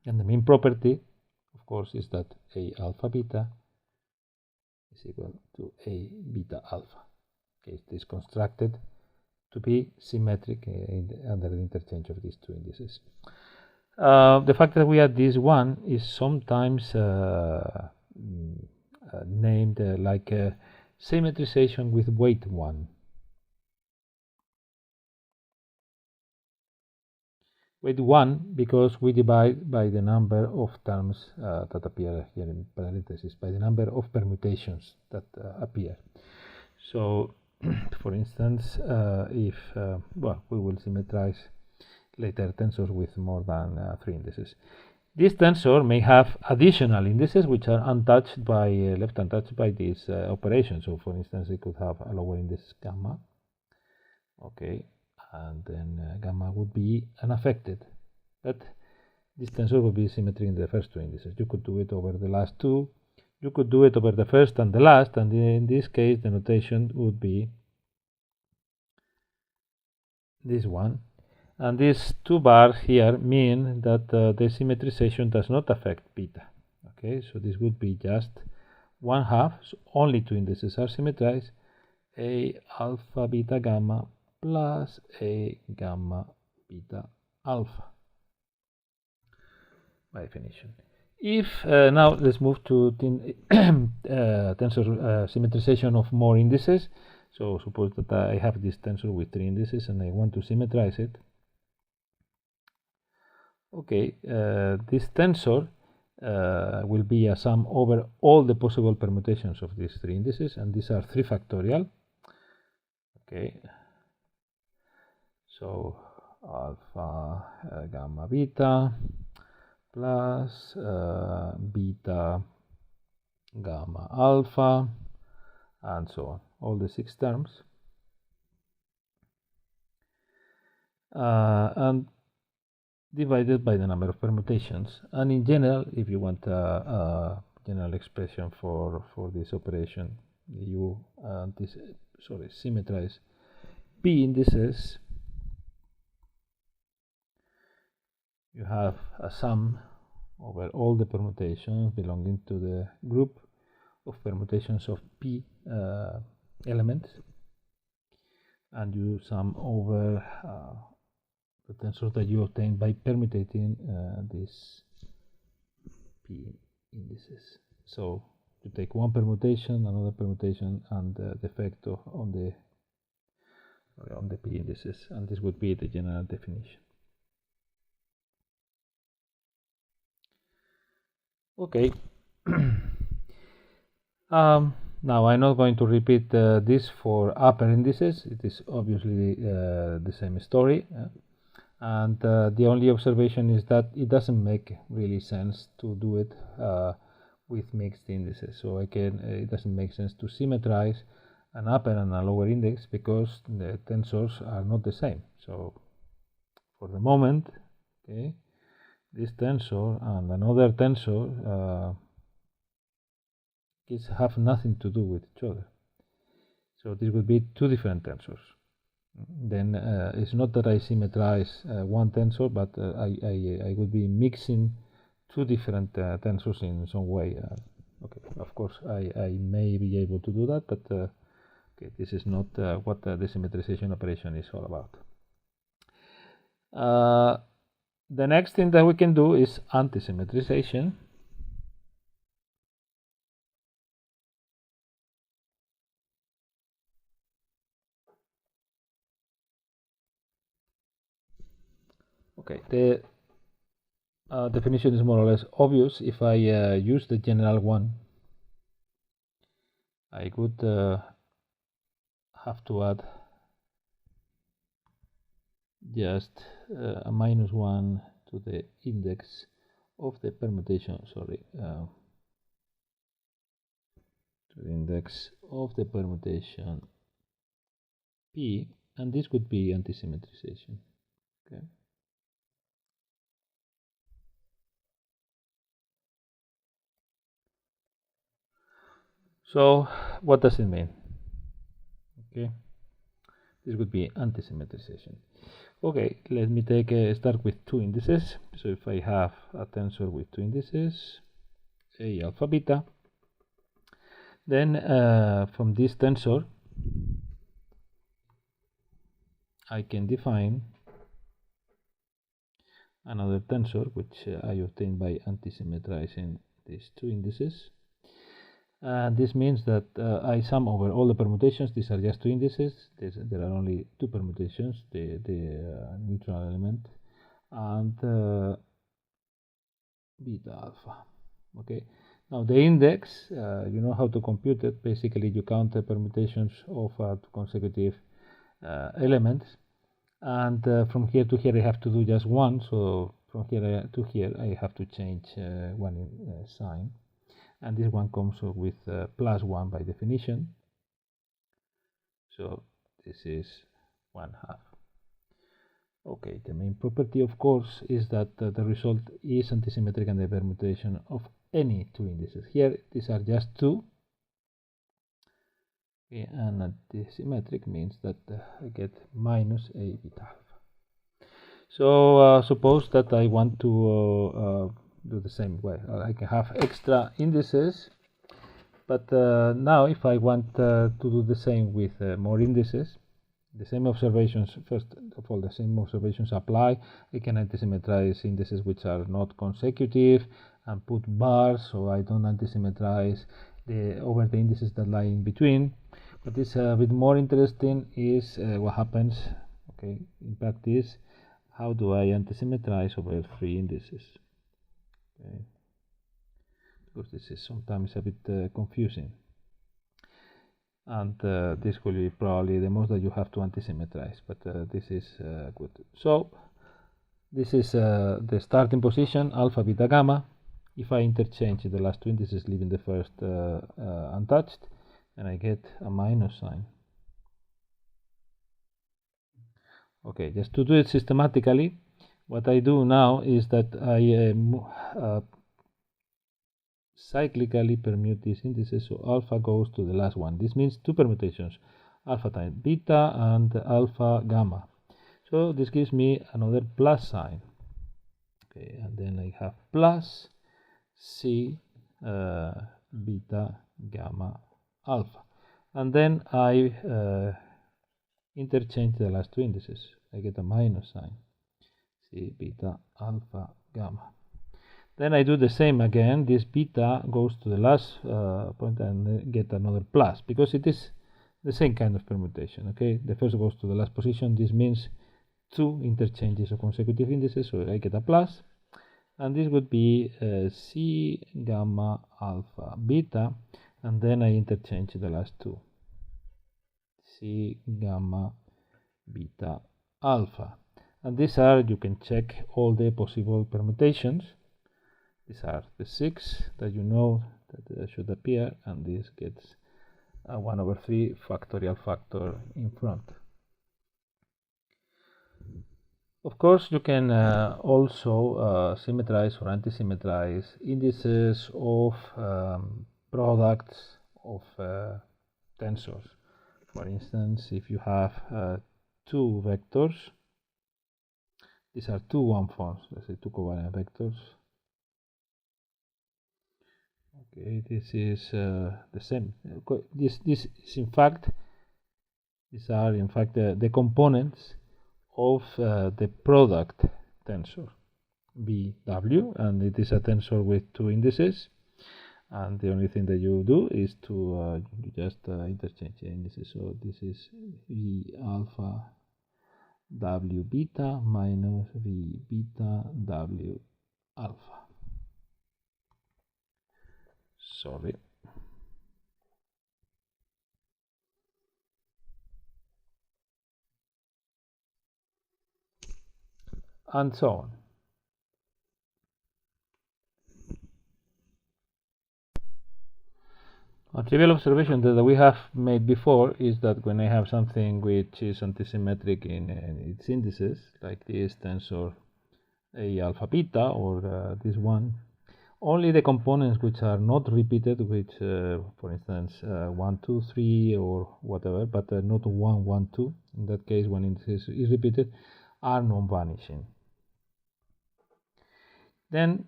And the main property, of course, is that A alpha beta is equal to A beta alpha. Okay, it is constructed to be symmetric under the interchange of these two indices. The fact that we add this one is sometimes named like symmetrization with weight 1. Weight 1 because we divide by the number of terms that appear here in parentheses, by the number of permutations that appear. So, for instance, if, well, we will symmetrize later tensors with more than 3 indices. This tensor may have additional indices which are untouched by, left untouched by this operation. So, for instance, it could have a lower index gamma. Okay, and then gamma would be unaffected. But this tensor would be symmetric in the first 2 indices. You could do it over the last 2. You could do it over the first and the last, and in this case the notation would be this one. And these 2 bars here mean that the symmetrization does not affect beta. Okay, so this would be just 1/2, so only 2 indices are symmetrized, A alpha beta gamma plus A gamma beta alpha, by definition. If now let's move to tensor symmetrization of more indices. So suppose that I have this tensor with 3 indices and I want to symmetrize it. Okay, this tensor will be a sum over all the possible permutations of these 3 indices, and these are 3 factorial. Okay, so alpha gamma beta plus beta gamma alpha, and so on, all the 6 terms. And divided by the number of permutations. And in general, if you want a general expression for this operation, you symmetrize P indices. You have a sum over all the permutations belonging to the group of permutations of P elements, and you sum over the tensor that you obtain by permutating these P indices. So you take one permutation, another permutation, and the effect on the P indices, and this would be the general definition. Okay. Now I'm not going to repeat this for upper indices. It is obviously the same story. And the only observation is that it doesn't make really sense to do it with mixed indices. So it doesn't make sense to symmetrize an upper and a lower index because the tensors are not the same. So for the moment, okay, this tensor and another tensor have nothing to do with each other. So this would be 2 different tensors. Then it's not that I symmetrize one tensor, but I would be mixing 2 different tensors in some way. Okay, of course I may be able to do that, but okay, this is not what the symmetrization operation is all about. The next thing that we can do is anti-symmetrization. Okay, the definition is more or less obvious. If I use the general one, I would have to add just a -1 to the index of the permutation, index of the permutation P, and this would be anti-symmetrization. Okay. So what does it mean? Okay, this would be anti-symmetrization. Okay, let me start with two indices. So if I have a tensor with two indices, A alpha beta, then from this tensor I can define another tensor which I obtained by anti-symmetrizing these two indices. This means that I sum over all the permutations. These are just two indices. There are only two permutations, the neutral element and beta alpha. Okay. Now the index, you know how to compute it. Basically, you count the permutations of consecutive elements, and from here to here I have to do just one. So from here to here I have to change one sign. And this one comes with plus 1 by definition. So this is 1/2. Okay, the main property, of course, is that the result is antisymmetric and the permutation of any two indices. Here, these are just two. Okay, and antisymmetric means that I get minus A beta alpha. So suppose that I want to do the same way. I can have extra indices. But now if I want to do the same with more indices, the same observations, first of all, the same observations apply. I can antisymmetrize indices which are not consecutive and put bars, so I don't antisymmetrize over the indices that lie in between. What is a bit more interesting is what happens, okay, in practice. How do I antisymmetrize over three indices? Okay. Because this is sometimes a bit confusing, and this will be probably the most that you have to antisymmetrize, but this is good. So this is the starting position, alpha, beta, gamma. If I interchange the last two indices, leaving the first untouched, and I get a minus sign. Okay, just to do it systematically, what I do now is that I cyclically permute these indices, so alpha goes to the last one. This means two permutations, alpha times beta and alpha gamma. So this gives me another plus sign. Okay, and then I have plus C beta gamma alpha. And then I interchange the last two indices. I get a minus sign, C beta alpha gamma. Then I do the same again. This beta goes to the last point and get another plus, because it is the same kind of permutation. Okay, the first goes to the last position. This means two interchanges of consecutive indices, so I get a plus, and this would be C gamma alpha beta, and then I interchange the last two, C gamma beta alpha, and these are, you can check all the possible permutations. These are the 6 that you know that should appear, and this gets a 1/3 factorial factor in front. Of course, you can also symmetrize or antisymmetrize indices of products of tensors. For instance, if you have two vectors, these are two one-forms, let's say two covariant vectors. Okay, this is the same. This is in fact, these are in fact the components of the product tensor BW, and it is a tensor with two indices. And the only thing that you do is to just interchange the indices. So this is V alpha W beta minus V beta W alpha. Sorry. And so on. A trivial observation that we have made before is that when I have something which is antisymmetric in its indices, like this tensor A alpha beta or this one, only the components which are not repeated, which for instance 1, 2, 3 or whatever, but not 1, 1, 2, in that case when indices is repeated, are non-vanishing. Then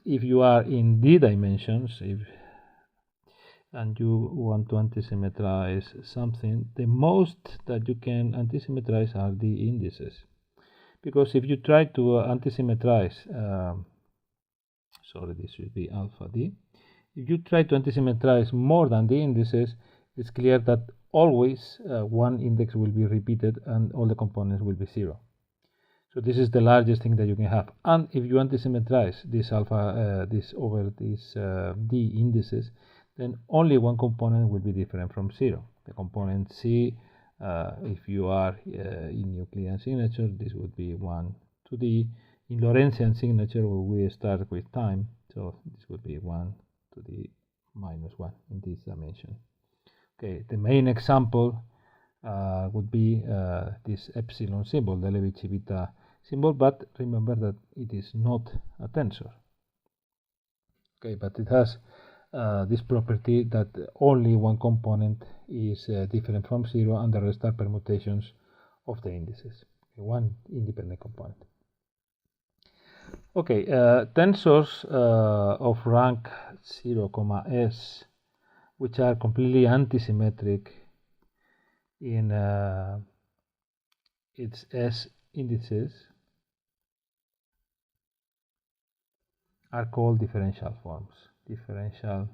if you are in d dimensions, and you want to antisymmetrize something, the most that you can antisymmetrize are the indices. Because if you try to antisymmetrize, sorry, this should be alpha d. If you try to antisymmetrize more than the indices, it's clear that always one index will be repeated and all the components will be 0. So this is the largest thing that you can have. And if you antisymmetrize this alpha, this over these d indices, then only one component will be different from 0. The component C, if you are in Euclidean signature, this would be 1 to d. In Laurentian signature, we start with time, so this would be 1 to the minus 1 in this dimension. Okay, the main example would be this epsilon symbol, the Levi-Civita symbol, but remember that it is not a tensor. Okay, but it has this property that only one component is different from 0 and the rest are permutations of the indices. Okay, one independent component. Okay, tensors of rank 0, s, which are completely antisymmetric in its s indices, are called differential forms. Differential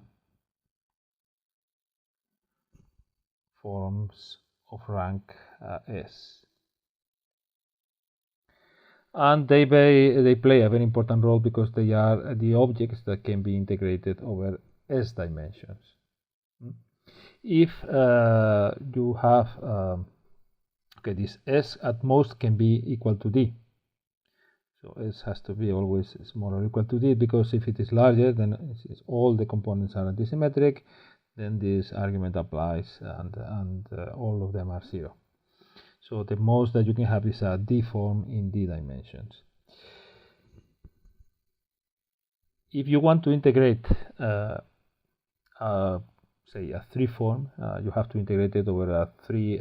forms of rank s. And they play a very important role because they are the objects that can be integrated over s dimensions. If you have okay, this s at most can be equal to d. So s has to be always smaller or equal to d, because if it is larger, then all the components are antisymmetric, then this argument applies and all of them are 0. So the most that you can have is a d form in d dimensions. If you want to integrate say a 3 form, you have to integrate it over a 3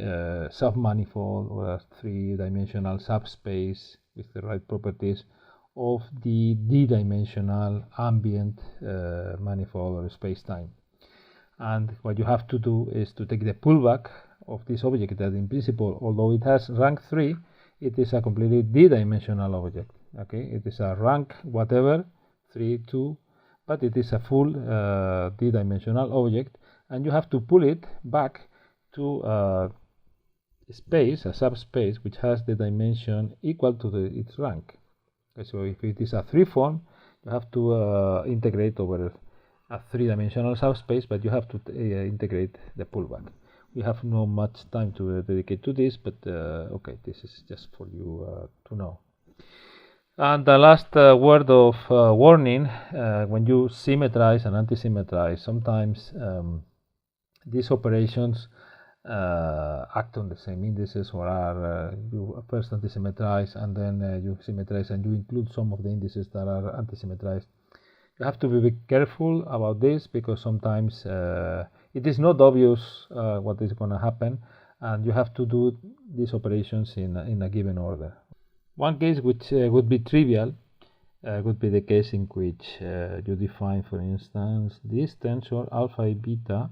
submanifold or a 3-dimensional subspace with the right properties of the d-dimensional ambient manifold or space-time. And what you have to do is to take the pullback of this object that in principle, although it has rank 3, it is a completely d-dimensional object. Okay, it is a rank whatever, 3, 2, but it is a full d-dimensional object, and you have to pull it back to a space, a subspace, which has the dimension equal to its rank. Okay, so if it is a 3 form, you have to integrate over a 3-dimensional subspace, but you have to integrate the pullback. We have not much time to dedicate to this, but okay, this is just for you to know. And the last word of warning, when you symmetrize and antisymmetrize, sometimes these operations act on the same indices, or are you first antisymmetrize and then you symmetrize and you include some of the indices that are antisymmetrized. You have to be careful about this, because sometimes it is not obvious what is going to happen, and you have to do these operations in a given order. One case which would be trivial would be the case in which you define, for instance, this tensor alpha A beta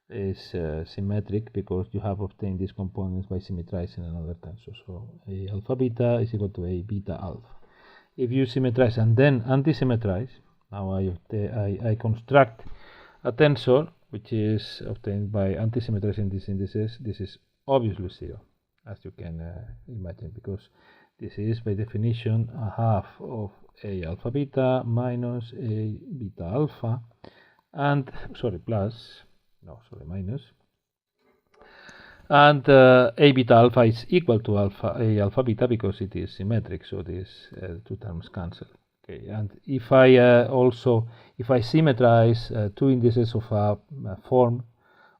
is symmetric because you have obtained these components by symmetrizing another tensor. So A alpha beta is equal to A beta alpha. If you symmetrize and then antisymmetrize, now I construct a tensor which is obtained by antisymmetrizing these indices. This is obviously 0, as you can imagine, because this is by definition a half of A alpha beta minus A beta alpha, and minus, and A beta alpha is equal to A alpha beta because it is symmetric, so these two terms cancel. Okay, and if I if I symmetrize two indices of a form,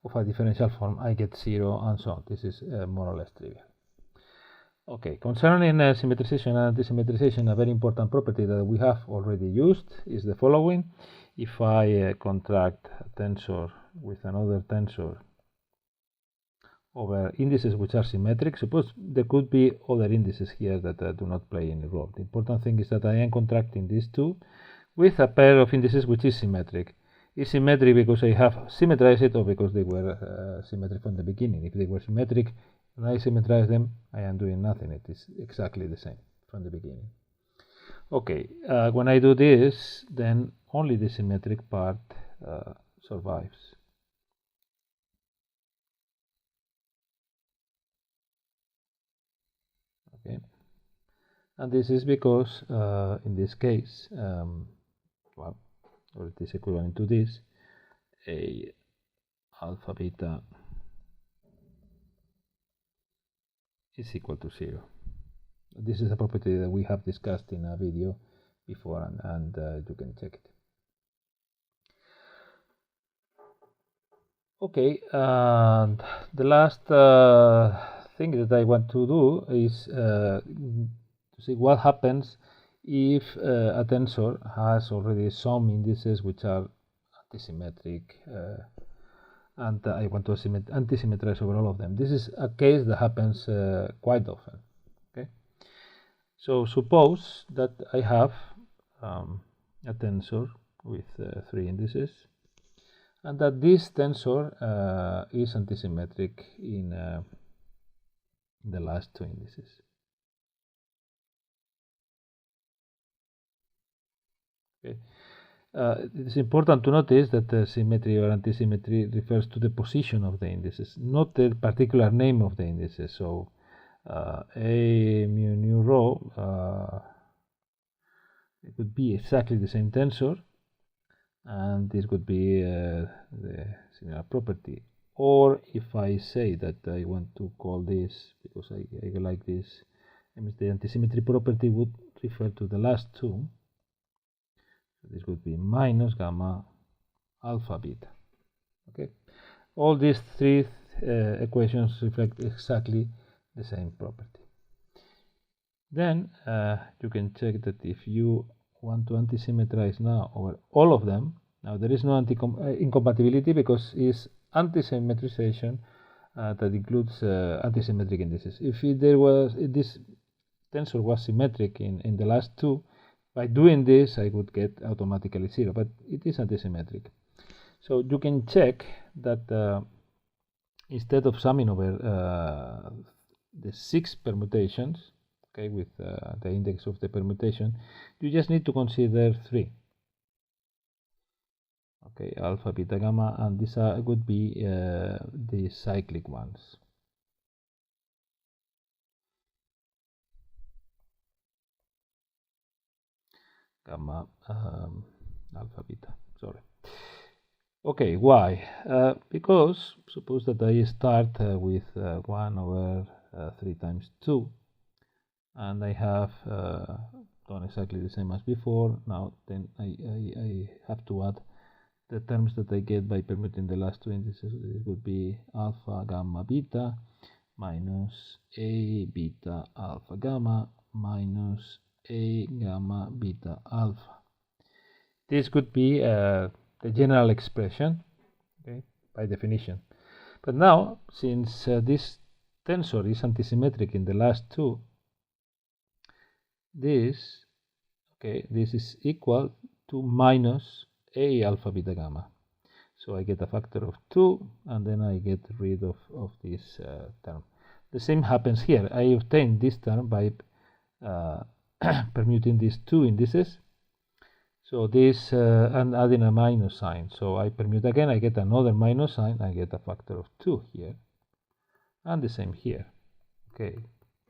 of a differential form, I get 0 and so on. This is more or less trivial. Okay, concerning symmetrization and anti-symmetrization, a very important property that we have already used is the following. If I contract a tensor with another tensor over indices which are symmetric, suppose there could be other indices here that do not play any role. The important thing is that I am contracting these two with a pair of indices which is symmetric. Is symmetric because I have symmetrized it or because they were symmetric from the beginning. If they were symmetric, when I symmetrize them, I am doing nothing. It is exactly the same from the beginning. Okay, when I do this, then only the symmetric part survives. Okay, and this is because in this case, well, or it is equivalent to this, a alpha beta is equal to 0. This is a property that we have discussed in a video before, and you can check it. Okay, and the last thing that I want to do is to see what happens if a tensor has already some indices which are antisymmetric, and I want to anti-symmetrize over all of them. This is a case that happens quite often. Okay, so suppose that I have a tensor with 3 indices, and that this tensor is antisymmetric in the last 2 indices. Okay. It is important to notice that symmetry or antisymmetry refers to the position of the indices, not the particular name of the indices. So A mu nu rho, it would be exactly the same tensor, and this would be the similar property. Or if I say that I want to call this, because I like this, the antisymmetry property would refer to the last 2. So this would be minus gamma alpha beta. Okay, all these 3 equations reflect exactly the same property. Then you can check that if you want to anti-symmetrize now over all of them, now there is no incompatibility because it's anti-symmetrization that includes antisymmetric indices. If this tensor was symmetric in the last 2, by doing this I would get automatically 0, but it is antisymmetric. So you can check that instead of summing over the 6 permutations, okay, with the index of the permutation, you just need to consider 3. Okay, alpha, beta, gamma, and these would be the cyclic ones. Gamma, alpha, beta, sorry. Okay, why? Because suppose that I start with 1 over 3 times 2, and I have done exactly the same as before. Now then I have to add the terms that I get by permuting the last 2 indices. It would be alpha gamma beta minus a beta alpha gamma minus a gamma beta alpha. This could be the general expression, okay, by definition. But now, since this tensor is antisymmetric in the last 2, this is equal to minus a alpha beta gamma. So I get a factor of 2, and then I get rid of this term. The same happens here. I obtain this term by permuting these 2 indices. So this and adding a minus sign. So I permute again, I get another minus sign, I get a factor of 2 here, and the same here. Okay,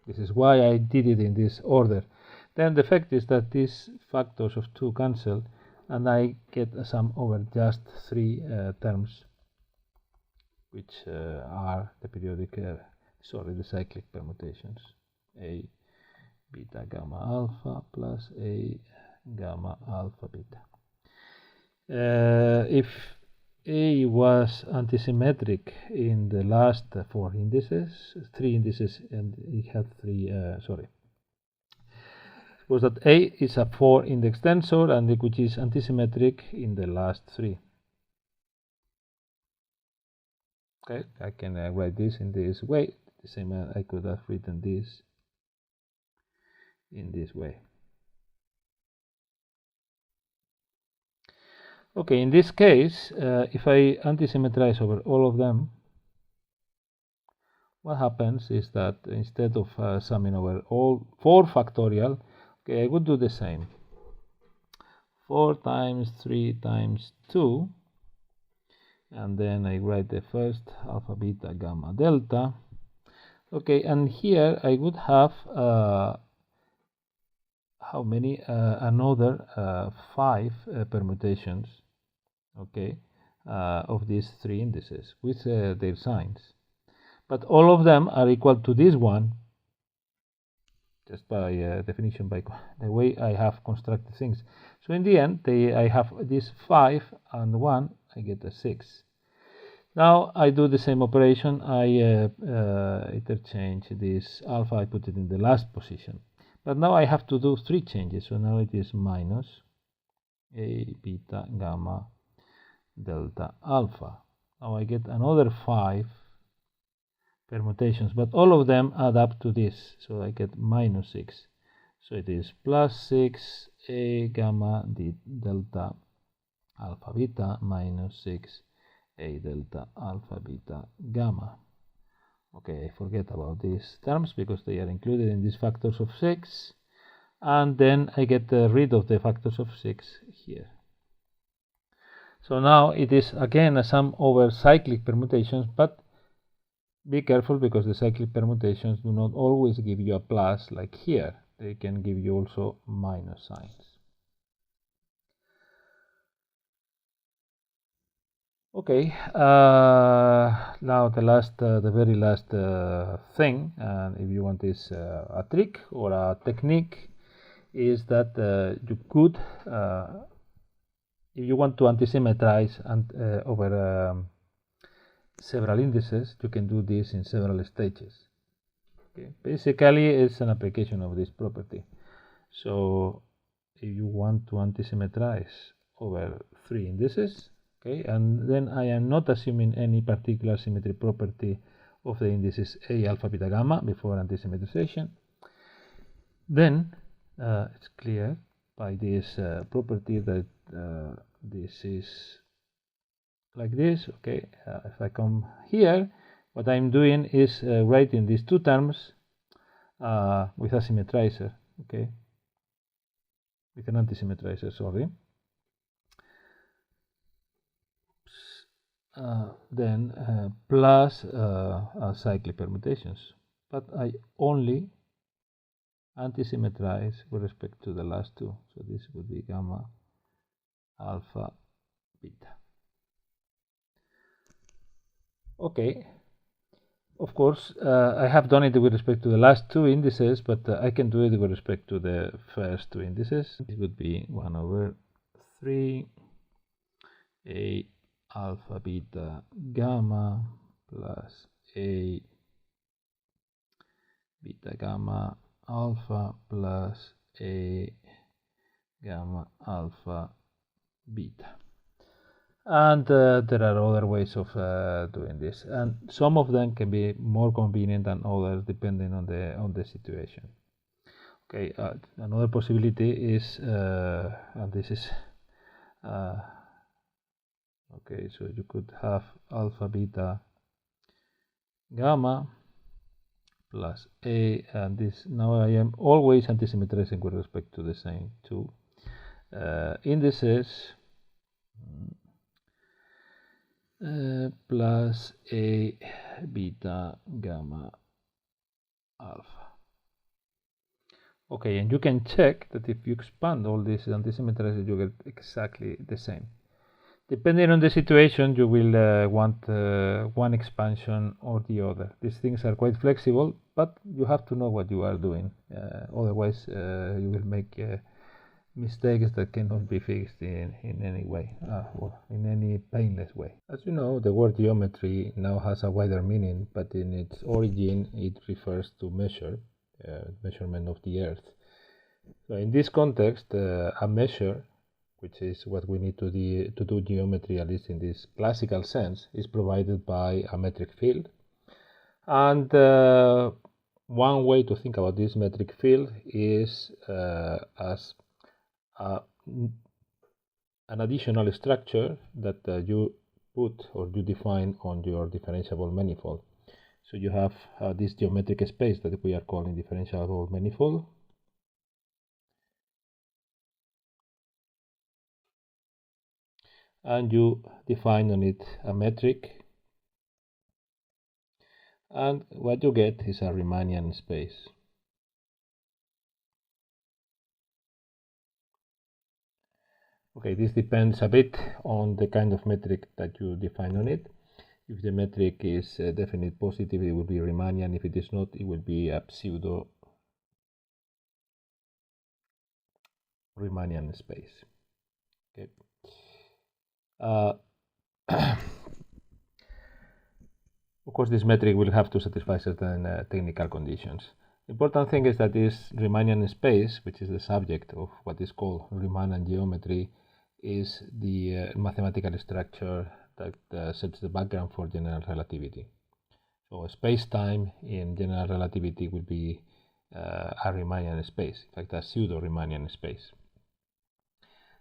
this is why I did it in this order. Then the fact is that these factors of 2 cancel, and I get a sum over just 3 terms, which are the periodic, the cyclic permutations. A beta gamma alpha plus a gamma alpha beta. If A was antisymmetric in the last three indices, and it had suppose that A is a 4-index tensor and which is antisymmetric in the last three. Okay, I can write this in this way. The same I could have written this in this way. Okay, in this case, if I antisymmetrize over all of them, what happens is that instead of summing over all 4 factorial, okay, I would do the same. 4 times 3 times 2, and then I write the first alpha, beta, gamma, delta. Okay, and here I would have how many? Another 5 permutations, okay, of these 3 indices with their signs. But all of them are equal to this one, just by definition, by the way I have constructed things. So in the end, I have this 5 and 1, I get a 6. Now I do the same operation. I interchange this alpha, I put it in the last position. But now I have to do 3 changes. So now it is minus A, beta, gamma, delta, alpha. Now I get another 5 permutations, but all of them add up to this, so I get minus 6. So it is plus 6 A gamma d delta alpha beta minus 6 A delta alpha beta gamma. Okay, I forget about these terms because they are included in these factors of 6, and then I get rid of the factors of 6 here. So now it is again a sum over cyclic permutations, but be careful because the cyclic permutations do not always give you a plus like here. They can give you also minus signs. Okay, now the very last thing, and if you want this a trick or a technique, is that you could, if you want to antisymmetrize and over several indices, you can do this in several stages. Okay. Basically, it's an application of this property. So if you want to antisymmetrize over 3 indices, okay, and then I am not assuming any particular symmetry property of the indices A, alpha, beta, gamma before antisymmetrization, then it's clear by this property that this is like this. Okay, if I come here, what I'm doing is writing these 2 terms with a symmetrizer, okay, with an antisymmetrizer, sorry. Then plus cyclic permutations, but I only antisymmetrize with respect to the last 2. So this would be gamma, alpha, beta. Okay, of course I have done it with respect to the last 2 indices, but I can do it with respect to the first 2 indices. It would be 1 over 3 A alpha beta gamma plus A beta gamma alpha plus A gamma alpha beta. And there are other ways of doing this, and some of them can be more convenient than others depending on the situation. Okay, another possibility is, and this is okay, so you could have alpha beta gamma plus A, and this, now I am always antisymmetrizing with respect to the same 2 indices. Plus A beta gamma alpha. Okay, and you can check that if you expand all these antisymmetrizers, you get exactly the same. Depending on the situation, you will want one expansion or the other. These things are quite flexible, but you have to know what you are doing. Otherwise, you will make mistakes that cannot be fixed in any way or in any painless way. As you know, the word geometry now has a wider meaning, but in its origin it refers to measurement of the Earth. So in this context, a measure, which is what we need to do geometry, at least in this classical sense, is provided by a metric field. And one way to think about this metric field is as an additional structure that you put or you define on your differentiable manifold. So you have this geometric space that we are calling differentiable manifold. And you define on it a metric. And what you get is a Riemannian space. Okay, this depends a bit on the kind of metric that you define on it. If the metric is definite positive, it will be Riemannian. If it is not, it will be a pseudo Riemannian space. Okay. Of course, this metric will have to satisfy certain technical conditions. The important thing is that this Riemannian space, which is the subject of what is called Riemannian geometry, is the mathematical structure that sets the background for general relativity. So space-time in general relativity will be a Riemannian space, in fact a pseudo-Riemannian space.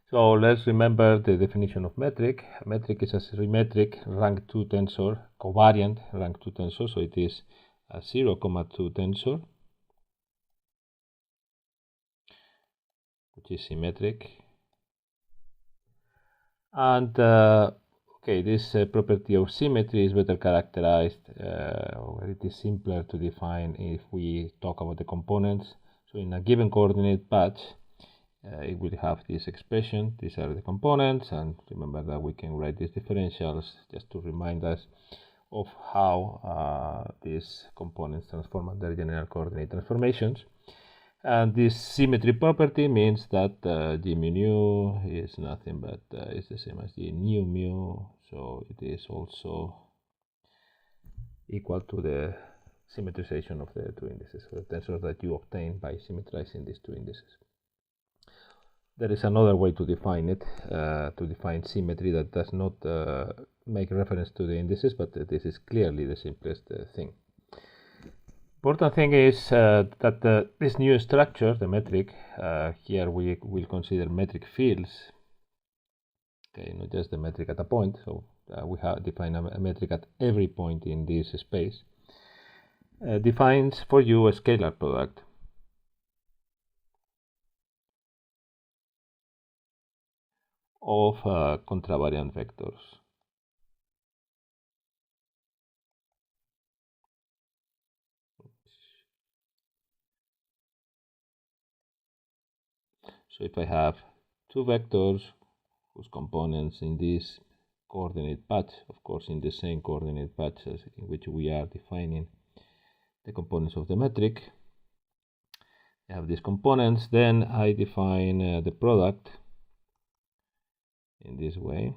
So let's remember the definition of metric. A metric is a symmetric rank 2 tensor, covariant rank 2 tensor, so it is a 0,2 tensor, which is symmetric. And okay, this property of symmetry is better characterized, or it is simpler to define if we talk about the components. So in a given coordinate patch, it will have this expression. These are the components, and remember that we can write these differentials just to remind us of how these components transform under general coordinate transformations. And this symmetry property means that G mu nu is nothing but it's the same as G nu mu, so it is also equal to the symmetrization of the two indices, so the tensors that you obtain by symmetrizing these two indices. There is another way to define it, to define symmetry that does not make reference to the indices, but this is clearly the simplest thing. Important thing is that this new structure, the metric, here we will consider metric fields, okay, not just the metric at a point, so we have defined a metric at every point in this space, defines for you a scalar product of contravariant vectors. So if I have two vectors whose components in this coordinate patch, of course in the same coordinate patch as in which we are defining the components of the metric, I have these components, then I define the product in this way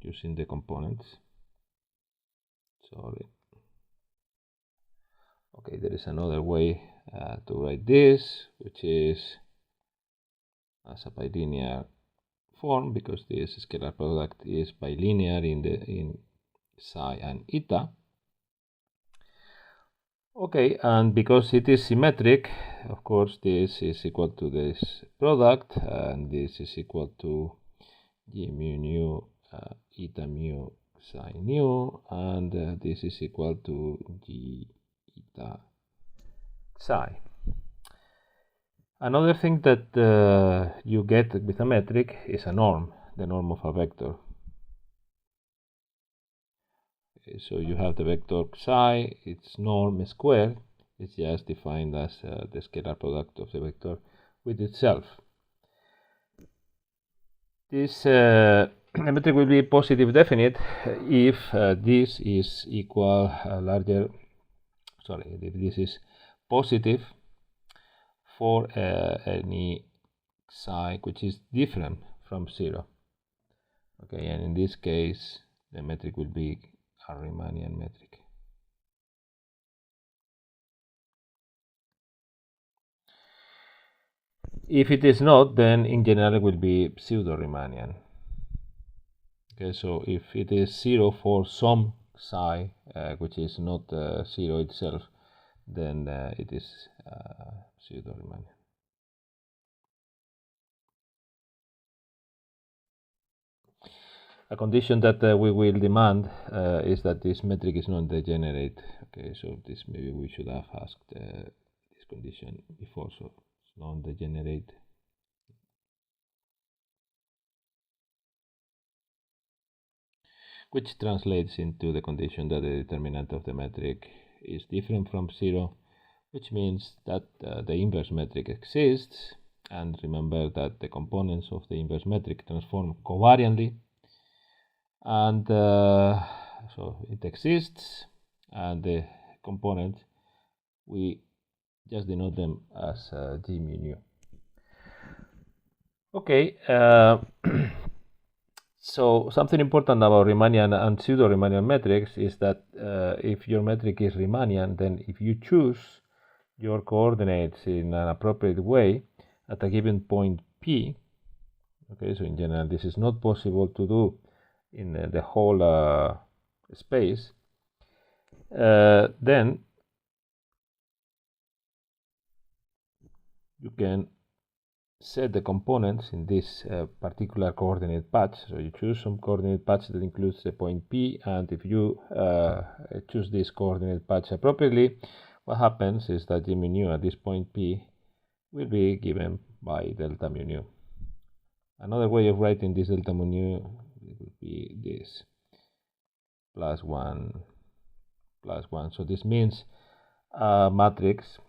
using the components. Sorry. Okay, there is another way to write this, which is as a bilinear form, because this scalar product is bilinear in psi and eta. Okay, and because it is symmetric, of course this is equal to this product, and this is equal to G mu nu eta mu psi nu, and this is equal to G eta psi. Another thing that you get with a metric is a norm, the norm of a vector. Okay, so you have the vector psi, its norm squared is just defined as the scalar product of the vector with itself. This metric will be positive definite if this is equal if this is positive for any psi which is different from 0. Okay, and in this case the metric will be a Riemannian metric. If it is not, then in general it will be pseudo-Riemannian. Okay, so if it is 0 for some psi which is not 0 itself, then it is pseudo-Riemannian. A condition that we will demand is that this metric is non-degenerate. Okay, so this maybe we should have asked this condition before. So it's non-degenerate. Which translates into the condition that the determinant of the metric is different from 0, which means that the inverse metric exists. And remember that the components of the inverse metric transform covariantly. And so it exists, and the components, we just denote them as G mu nu. Okay, so something important about Riemannian and pseudo-Riemannian metrics is that if your metric is Riemannian, then if you choose your coordinates in an appropriate way at a given point P, okay, so in general this is not possible to do in the whole space, then you can set the components in this particular coordinate patch. So you choose some coordinate patch that includes the point P, and if you choose this coordinate patch appropriately, what happens is that G mu nu at this point P will be given by delta mu nu. Another way of writing this delta mu nu would be this plus 1 plus 1. So this means a matrix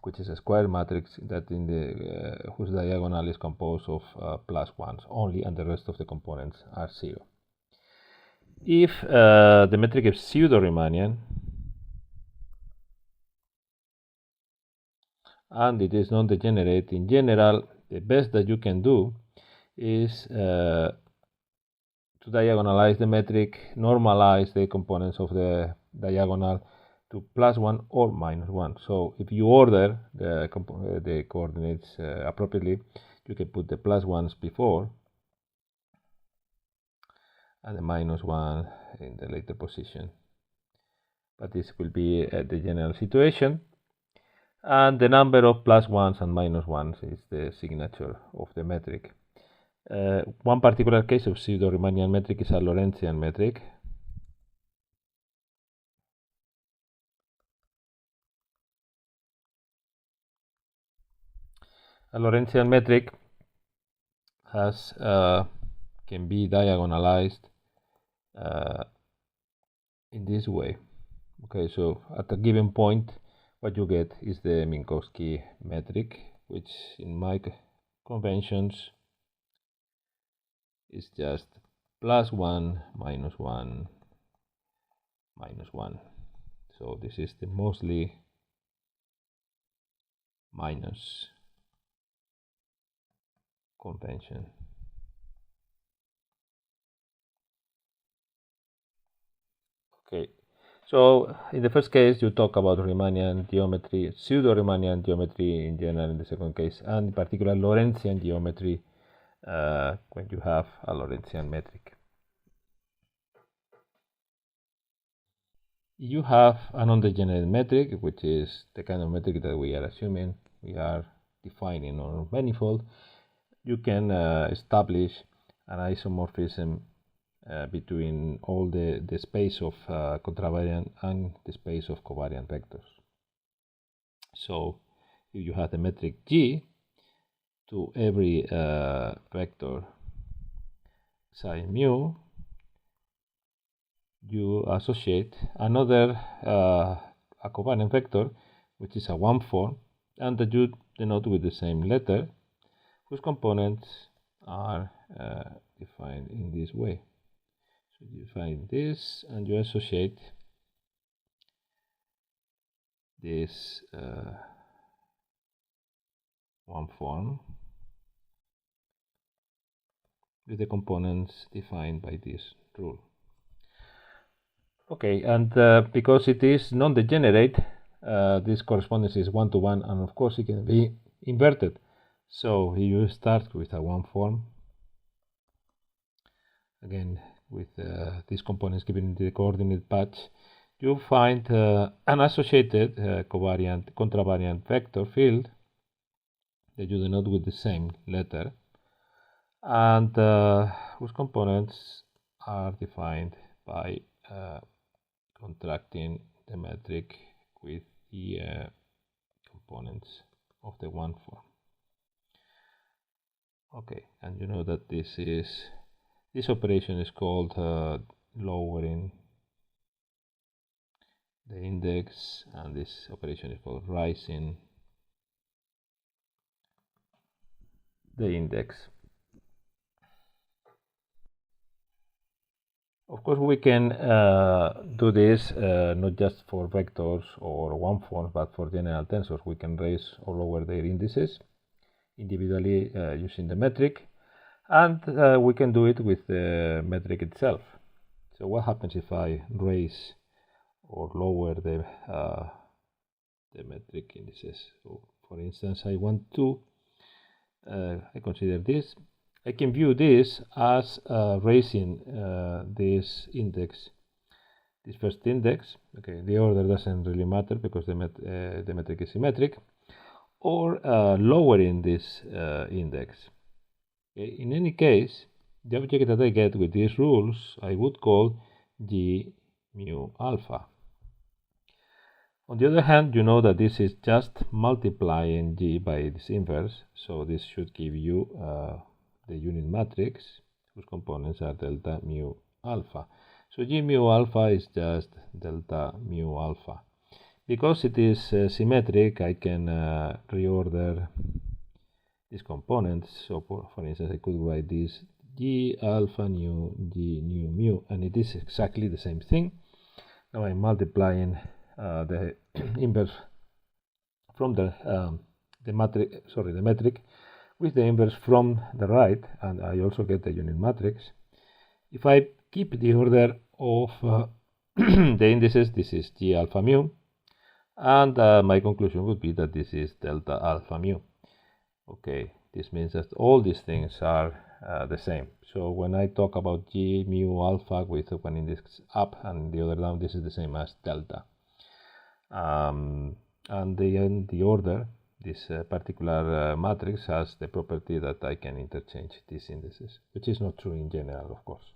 which is a square matrix that in the whose diagonal is composed of plus 1s only, and the rest of the components are 0. If the metric is pseudo-Riemannian and it is non-degenerate, in general the best that you can do is to diagonalize the metric, normalize the components of the diagonal to plus 1 or minus 1. So if you order the coordinates appropriately, you can put the plus 1s before and the minus 1 in the later position. But this will be the general situation. And the number of plus 1s and minus 1s is the signature of the metric. One particular case of pseudo-Riemannian metric is a Laurentian metric. A Laurentian metric has can be diagonalized in this way. Okay, so at a given point, what you get is the Minkowski metric, which in my conventions is just plus 1 minus 1 minus 1. So this is the mostly minus convention. Okay, so in the first case you talk about Riemannian geometry, pseudo-Riemannian geometry in general in the second case, and in particular Lorentzian geometry when you have a Laurentian metric. You have a non-degenerate metric, which is the kind of metric that we are assuming we are defining on manifold. You can establish an isomorphism between all the space of contravariant and the space of covariant vectors. So if you have the metric G, to every vector psi mu, you associate another a covariant vector, which is a 1 form, and that you denote with the same letter, whose components are defined in this way. So you find this and you associate this 1 form with the components defined by this rule. Okay, and because it is non-degenerate, this correspondence is one-to-one, and of course it can be inverted. So you start with a one form, again with these components given in the coordinate patch. You find an associated contravariant vector field that you denote with the same letter, and whose components are defined by contracting the metric with the components of the one form. Okay, and you know that this operation is called lowering the index, and this operation is called rising the index. Of course, we can do this not just for vectors or one forms, but for general tensors. We can raise or lower their indices individually using the metric, and we can do it with the metric itself. So what happens if I raise or lower the metric indices? So for instance, I want to I consider this. I can view this as raising this index, this first index. Okay, the order doesn't really matter because the metric is symmetric, or lowering this index. Okay, in any case, the object that I get with these rules I would call G mu alpha. On the other hand, you know that this is just multiplying G by this inverse, so this should give you the unit matrix whose components are delta mu alpha. So G mu alpha is just delta mu alpha. Because it is symmetric, I can reorder these components. So for instance, I could write this G alpha nu G nu mu, and it is exactly the same thing. Now I'm multiplying the inverse from the metric with the inverse from the right, and I also get the unit matrix. If I keep the order of the indices, this is G alpha mu, and my conclusion would be that this is delta alpha mu. Okay, this means that all these things are the same. So when I talk about G mu alpha with one index up and the other down, this is the same as delta. And the order, this particular matrix has the property that I can interchange these indices, which is not true in general, of course.